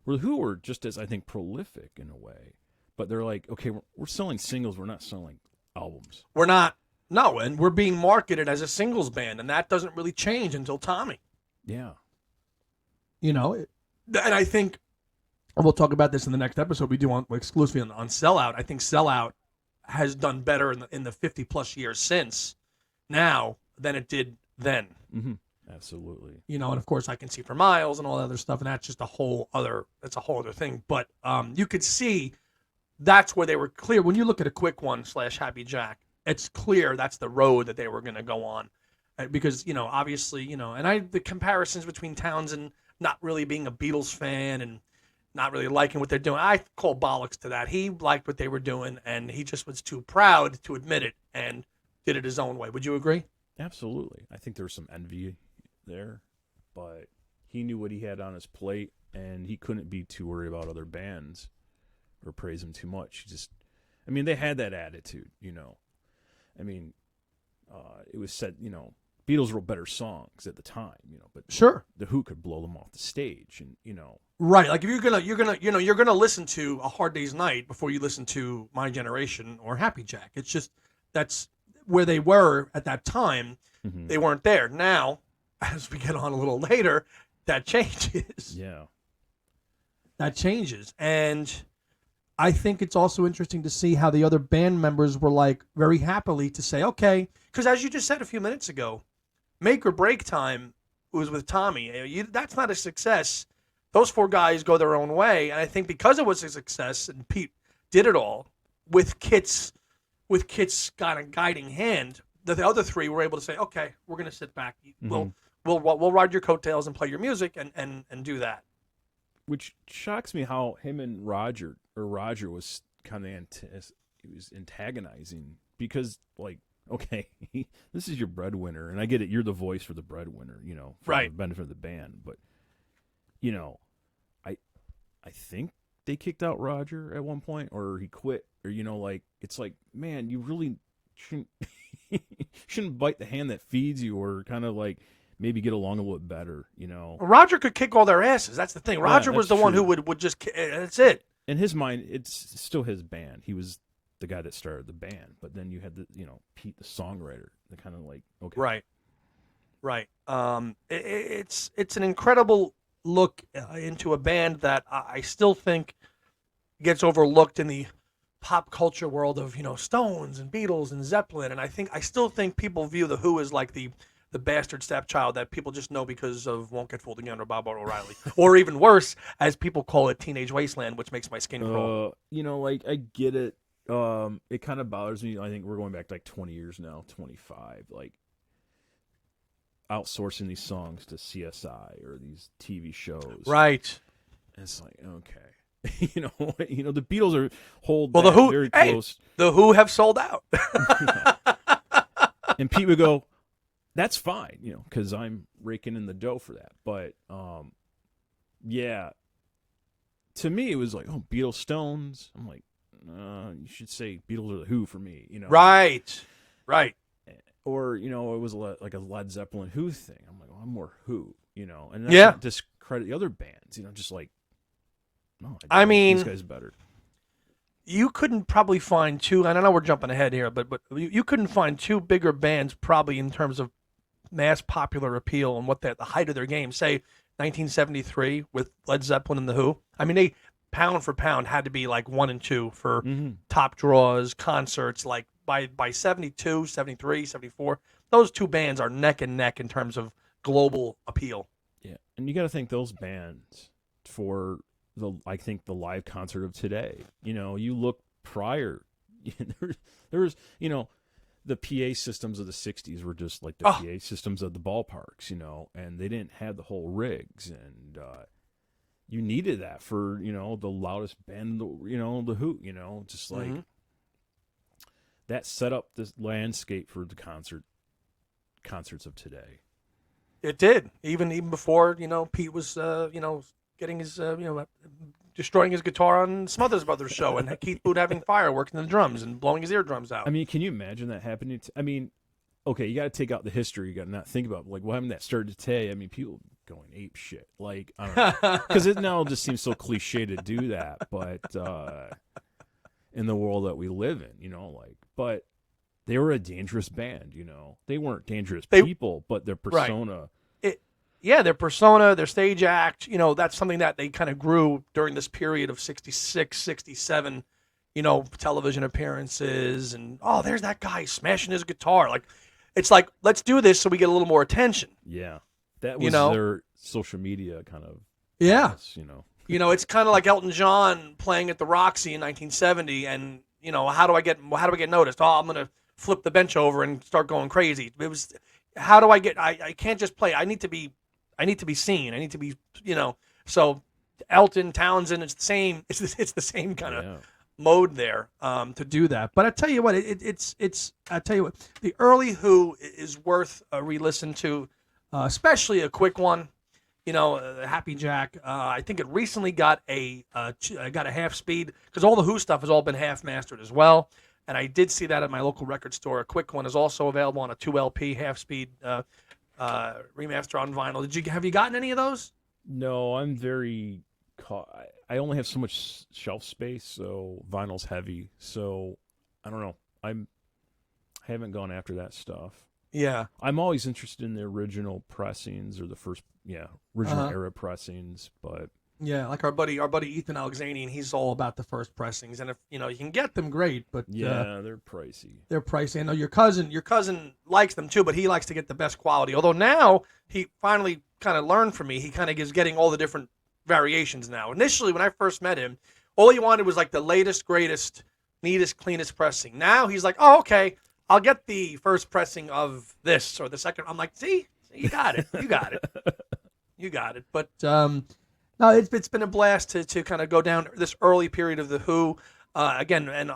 Speaker 2: Where Who were just as, I think, prolific in a way. But they're like, okay, we're selling singles. We're not selling albums.
Speaker 1: We're not. No, and we're being marketed as a singles band, and that doesn't really change until Tommy.
Speaker 2: Yeah.
Speaker 1: You know, and I think, and we'll talk about this in the next episode we do exclusively on Sellout. I think Sellout has done better in the 50-plus years since now than it did then.
Speaker 2: Mm-hmm. Absolutely.
Speaker 1: You know, and of course I Can See for Miles and all that other stuff, and that's just a whole other thing. But you could see that's where they were clear. When you look at a quick one / Happy Jack, it's clear that's the road that they were going to go on. Because, you know, obviously, you know, and the comparisons between Townsend not really being a Beatles fan and not really liking what they're doing, I call bollocks to that. He liked what they were doing, and he just was too proud to admit it and did it his own way. Would you agree?
Speaker 2: Absolutely. I think there was some envy there, but he knew what he had on his plate, and he couldn't be too worried about other bands or praise him too much. I mean, they had that attitude, you know. I mean, it was said, you know, Beatles wrote better songs at the time, you know, but
Speaker 1: Sure.
Speaker 2: the Who could blow them off the stage, and you know.
Speaker 1: Right. Like if you're gonna listen to A Hard Day's Night before you listen to My Generation or Happy Jack. It's just that's where they were at that time.
Speaker 2: Mm-hmm.
Speaker 1: They weren't there. Now, as we get on a little later, that changes.
Speaker 2: Yeah.
Speaker 1: That changes. And I think it's also interesting to see how the other band members were like very happily to say, okay, because as you just said a few minutes ago, Make or Break Time was with Tommy. That's not a success. Those four guys go their own way, and I think because it was a success, and Pete did it all with Kit's kind of guiding hand, the other three were able to say, okay, we're going to sit back.
Speaker 2: Mm-hmm.
Speaker 1: We'll ride your coattails and play your music and do that.
Speaker 2: Which shocks me how him and Roger was kind of he was antagonizing, because, like, okay, this is your breadwinner, and I get it, you're the voice for the breadwinner, you know, for
Speaker 1: Right.
Speaker 2: the benefit of the band, but, you know, I think they kicked out Roger at one point, or he quit, or, you know, like, it's like, man, you really shouldn't bite the hand that feeds you, or kind of like maybe get along a little bit better, you know.
Speaker 1: Roger could kick all their asses. That's the thing. Roger was the
Speaker 2: that's
Speaker 1: one who
Speaker 2: true.
Speaker 1: would just. That's it.
Speaker 2: In his mind, it's still his band. He was the guy that started the band, but then you had Pete, the songwriter, the kind of like, okay,
Speaker 1: Right. It's an incredible look into a band that I still think gets overlooked in the pop culture world of Stones and Beatles and Zeppelin, and I still think people view the Who as like the bastard stepchild that people just know because of Won't Get Fooled Again or Bob O'Reilly, or even worse, as people call it, Teenage Wasteland, which makes my skin crawl.
Speaker 2: Like I get it. It kind of bothers me. I think we're going back to like 20 years now, 25. Like outsourcing these songs to CSI or these TV shows,
Speaker 1: Right.
Speaker 2: And it's like, okay, the Beatles are hold
Speaker 1: Well, the Who
Speaker 2: very close.
Speaker 1: The Who have sold out.
Speaker 2: And Pete would go, "That's fine, because I'm raking in the dough for that." But yeah, to me it was like, oh, Beatles, Stones. I'm like, you should say Beatles or the Who for me,
Speaker 1: Right.
Speaker 2: Or it was like a Led Zeppelin Who thing. I'm like, I'm more Who, and that's
Speaker 1: Yeah.
Speaker 2: not discredit the other bands, just like, no,
Speaker 1: I mean,
Speaker 2: these guys better.
Speaker 1: You couldn't probably find two. And I know we're jumping ahead here, but you couldn't find two bigger bands probably in terms of mass popular appeal and what the height of their game. Say 1973 with Led Zeppelin and the Who. I mean, they pound for pound had to be like 1 and 2 for top draws, concerts. Like by 72, 73, 74, those two bands are neck and neck in terms of global appeal.
Speaker 2: Yeah, and you got to thank those bands for I think the live concert of today. You look prior, there was the PA systems of the 60s were just like the PA systems of the ballparks, and they didn't have the whole rigs, and you needed that for the loudest band, the Who, just like that set up this landscape for the concerts of today.
Speaker 1: It did. Even before, Pete was getting his destroying his guitar on Smothers Brothers show, and Keith Boot having fireworks in the drums and blowing his eardrums out.
Speaker 2: I mean, can you imagine that happening? I mean, okay, you got to take out the history. You got to not think about like what happened that started today. I mean, people going ape shit. Like, I don't know, because it now just seems so cliche to do that, but in the world that we live in, but they were a dangerous band. They weren't dangerous people, but their persona.
Speaker 1: Right. Their persona, their stage act, that's something that they kind of grew during this period of 66, 67, television appearances. And, there's that guy smashing his guitar. Like, it's like, let's do this so we get a little more attention.
Speaker 2: Yeah. That was their social media kind of.
Speaker 1: Yeah.
Speaker 2: Process,
Speaker 1: it's kind of like Elton John playing at the Roxy in 1970. And, how do I get noticed? I'm going to flip the bench over and start going crazy. It was, how do I get, I can't just play. I need to be seen. I need to be, so Elton, Townsend, it's the same kind of mode there to do that. But I tell you what, the early Who is worth a re-listen to, especially a quick one. Happy Jack. I think it recently got a half speed because all the Who stuff has all been half mastered as well. And I did see that at my local record store. A quick one is also available on a 2LP half speed remaster on vinyl. Have you gotten any of those?
Speaker 2: No, I'm very I only have so much shelf space, so vinyl's heavy. So I don't know. I haven't gone after that stuff.
Speaker 1: Yeah,
Speaker 2: I'm always interested in the original pressings or the first original era pressings, but
Speaker 1: yeah, like our buddy Ethan Alexanian, he's all about the first pressings, and if you can get them, great, but
Speaker 2: they're pricey.
Speaker 1: They're pricey. I know your cousin likes them too, but he likes to get the best quality. Although now he finally kind of learned from me. He kind of is getting all the different variations now. Initially, when I first met him, all he wanted was like the latest, greatest, neatest, cleanest pressing. Now he's like, oh, okay, I'll get the first pressing of this or the second. I'm like, see, you got it, you got it, you got it. But no, it's been a blast to kind of go down this early period of the Who again, and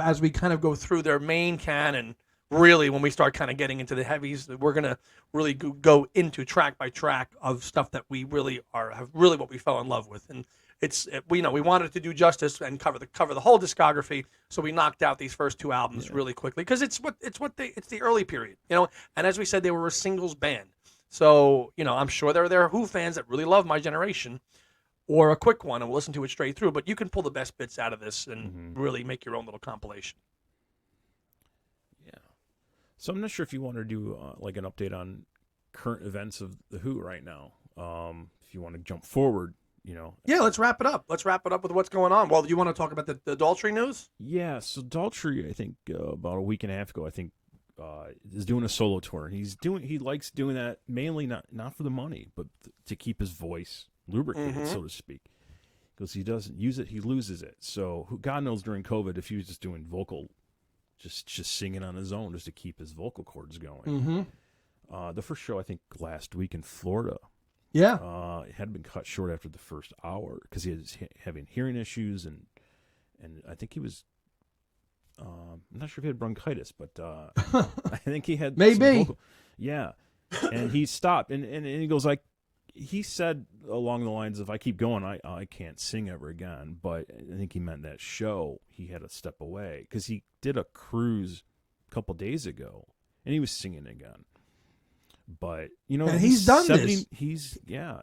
Speaker 1: as we kind of go through their main canon. Really, when we start kind of getting into the heavies, we're gonna really go into track by track of stuff that we really have what we fell in love with, and we wanted to do justice and cover the whole discography, so we knocked out these first two albums really quickly because it's the early period, and as we said, they were a singles band, so I'm sure there are Who fans that really love My Generation, or a quick one and we'll listen to it straight through, but you can pull the best bits out of this and really make your own little compilation.
Speaker 2: So I'm not sure if you want to do like an update on current events of the Who right now. If you want to jump forward, You know.
Speaker 1: Yeah, let's wrap it up. Let's wrap it up with what's going on. Well, do you want to talk about the adultery news?
Speaker 2: Yeah. So Daltrey, I think about a week and a half ago, I think is doing a solo tour. He likes doing that mainly not for the money, but to keep his voice lubricated, so to speak. Because he doesn't use it, he loses it. So God knows during COVID if he was just doing vocal, just singing on his own just to keep his vocal cords going. The first show I think last week in Florida.
Speaker 1: Yeah.
Speaker 2: It had been cut short after the first hour because he was having hearing issues and I think he was. I'm not sure if he had bronchitis, but I think he had
Speaker 1: maybe.
Speaker 2: Yeah, and he stopped and he goes like he said along the lines of I keep going, I can't sing ever again. But I think he meant that show he had to step away because he did a cruise a couple days ago and he was singing again. But you know,
Speaker 1: and he's done
Speaker 2: 70,
Speaker 1: this.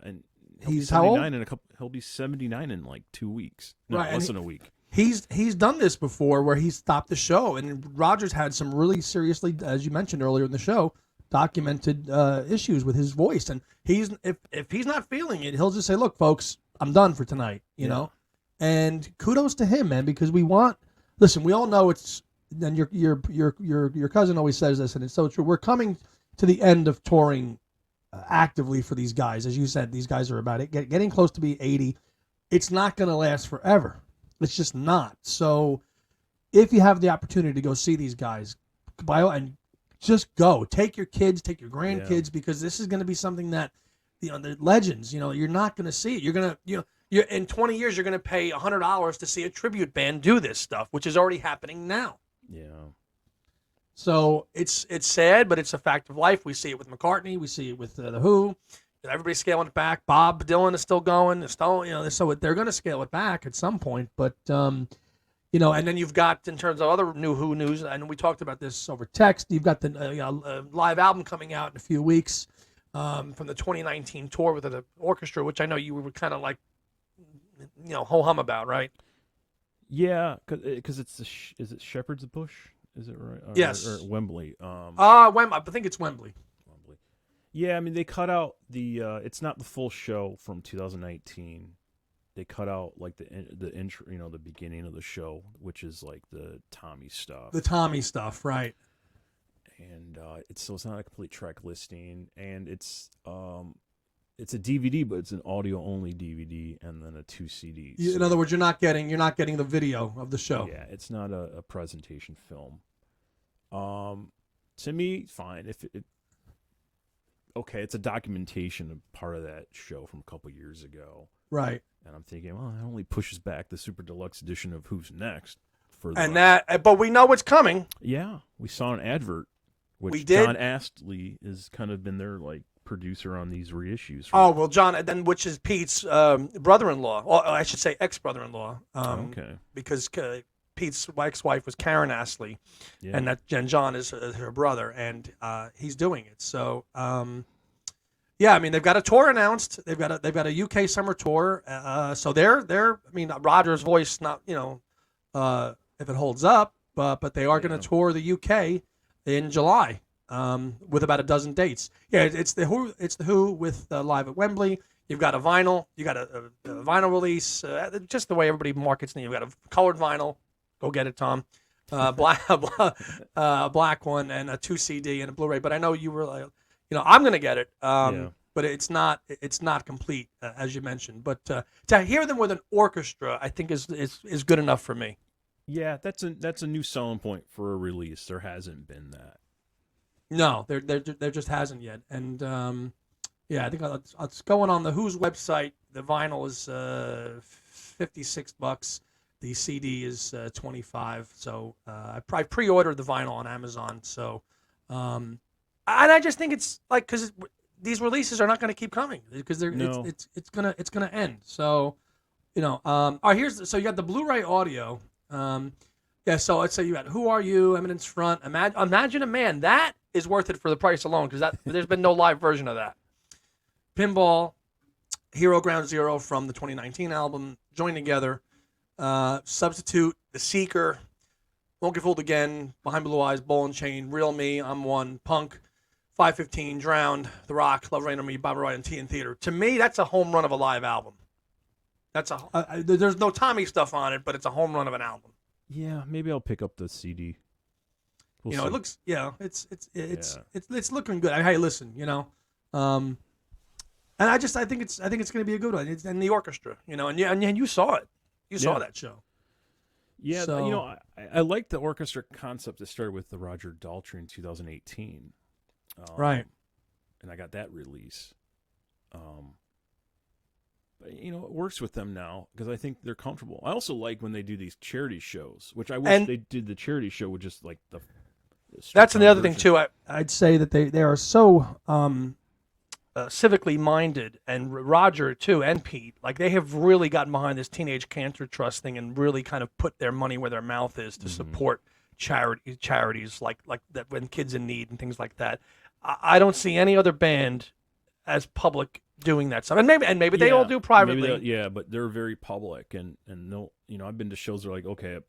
Speaker 2: And
Speaker 1: he's how old?
Speaker 2: He'll be 79 in like 2 weeks. No,
Speaker 1: Right,
Speaker 2: less than a week.
Speaker 1: He's done this before where he stopped the show, and Rogers had some really seriously, as you mentioned earlier in the show, documented issues with his voice. And if he's not feeling it, he'll just say, "Look, folks, I'm done for tonight." You know, and kudos to him, man, because we all know it's. And your cousin always says this, and it's so true. We're coming to the end of touring actively for these guys. As you said, these guys are about it, getting close to be 80. It's not going to last forever. It's just not. So if you have the opportunity to go see these guys, and just go. Take your kids, take your grandkids, because this is going to be something that, the legends, you're not going to see it. You're going to, you're in 20 years, you're going to pay $100 to see a tribute band do this stuff, which is already happening now.
Speaker 2: Yeah.
Speaker 1: So it's sad, but it's a fact of life. We see it with McCartney. We see it with the Who. Everybody's scaling it back. Bob Dylan is still going. So they're going to scale it back at some point. But and then you've got, in terms of other new Who news, and we talked about this over text. You've got the live album coming out in a few weeks from the 2019 tour with the orchestra, which I know you were kind of like, ho hum about, right?
Speaker 2: Yeah, because it's is it Shepherd's Bush? Is it right?
Speaker 1: Yes.
Speaker 2: Or Wembley.
Speaker 1: I think it's Wembley.
Speaker 2: Yeah, I mean they cut out the. It's not the full show from 2019. They cut out like the intro, the beginning of the show, which is like the Tommy stuff.
Speaker 1: The Tommy stuff, right?
Speaker 2: And it's not a complete track listing, and it's a DVD, but it's an audio only DVD, and then a 2 CDs.
Speaker 1: In other words, you're not getting the video of the show.
Speaker 2: Yeah, it's not a presentation film. To me, fine. Okay, it's a documentation of part of that show from a couple years ago.
Speaker 1: Right.
Speaker 2: And I'm thinking, well, that only pushes back the super deluxe edition of Who's Next.
Speaker 1: But we know what's coming.
Speaker 2: Yeah, we saw an advert, which
Speaker 1: we did.
Speaker 2: John Astley has kind of been their like producer on these reissues.
Speaker 1: John, then which is Pete's brother-in-law, or I should say ex-brother-in-law.
Speaker 2: Okay.
Speaker 1: Because Pete's ex-wife was Karen Astley, and John is her brother, and he's doing it. So, I mean, they've got a tour announced. They've got a UK summer tour. So they're. I mean, Roger's voice, not if it holds up, but they are going to tour the UK in July with about a dozen dates. Yeah, it's the Who. It's the Who with live at Wembley. You've got a vinyl. You got a vinyl release. Just the way everybody markets it. You've got a colored vinyl. Go get it, Tom. Black one and a 2 CD and a Blu-ray. But I know you were like, I'm gonna get it. But it's not complete as you mentioned. But to hear them with an orchestra, I think is good enough for me.
Speaker 2: Yeah, that's a new selling point for a release. There hasn't been that.
Speaker 1: No, there just hasn't yet. And I think it's going on the Who's website. The vinyl is $56. The CD is $25. So I pre-ordered the vinyl on Amazon. So, and I just think it's like because these releases are not going to keep coming because it's gonna end. So, all right, so you got the Blu-ray audio. So let's say you got Who Are You, Eminence Front, Imagine a Man. That is worth it for the price alone because there's been no live version of that. Pinball, Hero Ground Zero from the 2019 album, Join Together, Substitute, The Seeker, Won't Get Fooled Again, Behind Blue Eyes, Ball and Chain, Real Me, I'm One, Punk, 515, Drowned, The Rock, Love Rain on Me, Bob Roy, and Tea in Theater. To me, that's a home run of a live album. That's there's no Tommy stuff on it, but it's a home run of an album.
Speaker 2: Yeah, maybe I'll pick up the CD. We'll see.
Speaker 1: It looks it's looking good. Hey, listen, and I think it's going to be a good one. And the orchestra, and you saw it. You saw that show.
Speaker 2: Yeah,
Speaker 1: So,
Speaker 2: I like the orchestra concept that started with the Roger Daltrey in 2018.
Speaker 1: Right.
Speaker 2: And I got that release. But, it works with them now because I think they're comfortable. I also like when they do these charity shows, which I wish they did the charity show with just like the
Speaker 1: that's another thing too. I'd say that they are so civically minded, and Roger too, and Pete, like they have really gotten behind this Teenage Cancer Trust thing and really kind of put their money where their mouth is to support charities like that when kids in need and things like that. I don't see any other band as public doing that stuff, and maybe they all do privately.
Speaker 2: But they're very public, and no, I've been to shows that are like, okay, a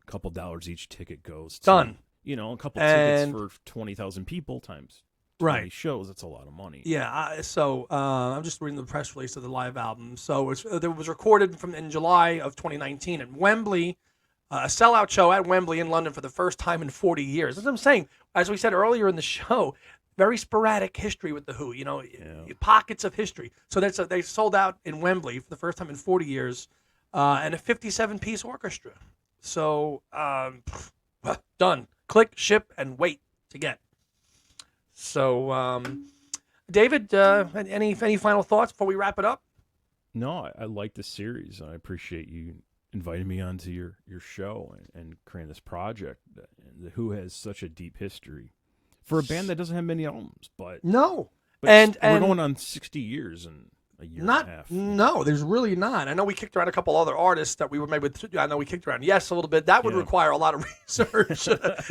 Speaker 2: couple dollars each ticket goes to,
Speaker 1: done.
Speaker 2: A couple tickets for 20,000 people times 20 shows. That's a lot of money.
Speaker 1: Yeah. So I'm just reading the press release of the live album. So it was recorded in July of 2019 at Wembley, a sellout show at Wembley in London for the first time in 40 years. That's what I'm saying. As we said earlier in the show, very sporadic history with the Who. Pockets of history. So they sold out in Wembley for the first time in 40 years, and a 57-piece orchestra. So done. Click, ship, and wait to get. So, David, any final thoughts before we wrap it up?
Speaker 2: No, I like the series. I appreciate you inviting me onto your show and creating this project. The Who has such a deep history for a band that doesn't have many albums, but
Speaker 1: no,
Speaker 2: and we're going on 60 years and a year and a half.
Speaker 1: No, there's really not. I know we kicked around a couple other artists that we were maybe. I know we kicked around Yes a little bit. That would require a lot of research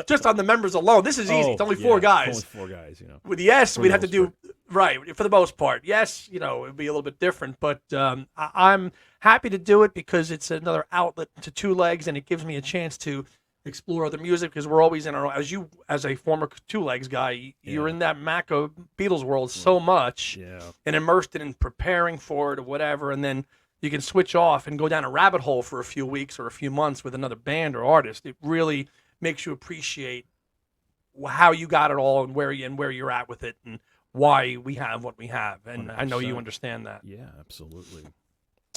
Speaker 1: just on the members alone. This is easy. It's only four guys.
Speaker 2: Only 4 guys.
Speaker 1: With Yes, we'd have to do for the most part. Yes, it would be a little bit different, but I'm happy to do it because it's another outlet to Two Legs, and it gives me a chance to explore other music because we're always in our, as a former Two Legs guy, you're in that Macca Beatles world so much and immersed in preparing for it or whatever, and then you can switch off and go down a rabbit hole for a few weeks or a few months with another band or artist. It really makes you appreciate how you got it all and where you're at with it and why we have what we have, and 100%. I know you understand that.
Speaker 2: Yeah, absolutely.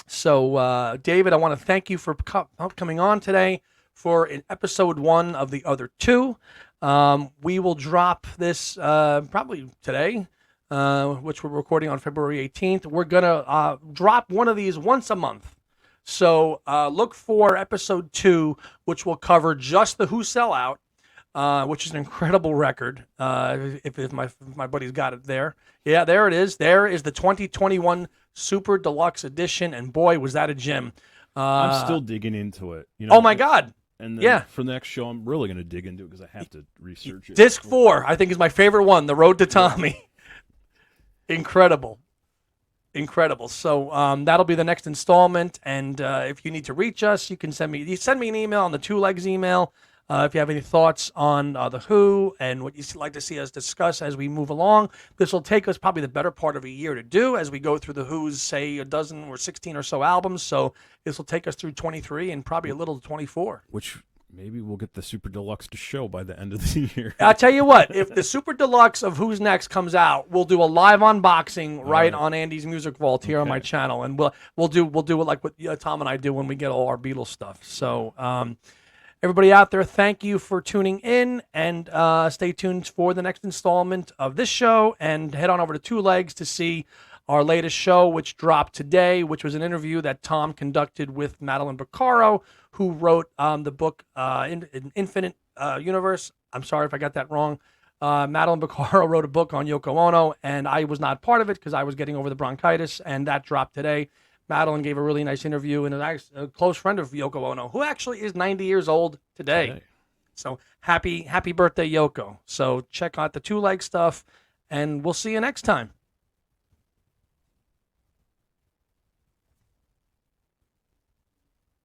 Speaker 1: So, David, I want to thank you for coming on today for episode 1 of the other 2. We will drop this probably today, which we're recording on February 18th. We're going to drop one of these once a month. So look for episode 2, which will cover just the Who Sellout, which is an incredible record. If my buddy's got it there. Yeah, there it is. There is the 2021 Super Deluxe Edition, and boy, was that a gem.
Speaker 2: I'm still digging into it.
Speaker 1: Oh, my God.
Speaker 2: And then for the next show, I'm really going to dig into it because I have to research it.
Speaker 1: Disc 4, I think, is my favorite one, The Road to Tommy. Incredible. So that'll be the next installment. And if you need to reach us, you can send me an email on the Two Legs email. If you have any thoughts on The Who and what you'd like to see us discuss as we move along. This will take us probably the better part of a year to do as we go through The Who's, say, a dozen or 16 or so albums. So this will take us through 23 and probably a little to 24.
Speaker 2: Which maybe we'll get the Super Deluxe to show by the end of the year.
Speaker 1: I'll tell you what, if the Super Deluxe of Who's Next comes out, we'll do a live unboxing right on Andy's Music Vault here on my channel. And we'll do it like what Tom and I do when we get all our Beatles stuff. So everybody out there, thank you for tuning in, and stay tuned for the next installment of this show, and head on over to Two Legs to see our latest show, which dropped today, which was an interview that Tom conducted with Madeline Beccaro, who wrote the book Infinite Universe. I'm sorry if I got that wrong. Madeline Beccaro wrote a book on Yoko Ono, and I was not part of it because I was getting over the bronchitis, and that dropped today. Madeline gave a really nice interview, and a close friend of Yoko Ono, who actually is 90 years old today. So happy birthday, Yoko. So check out the Two Leg stuff, and we'll see you next time.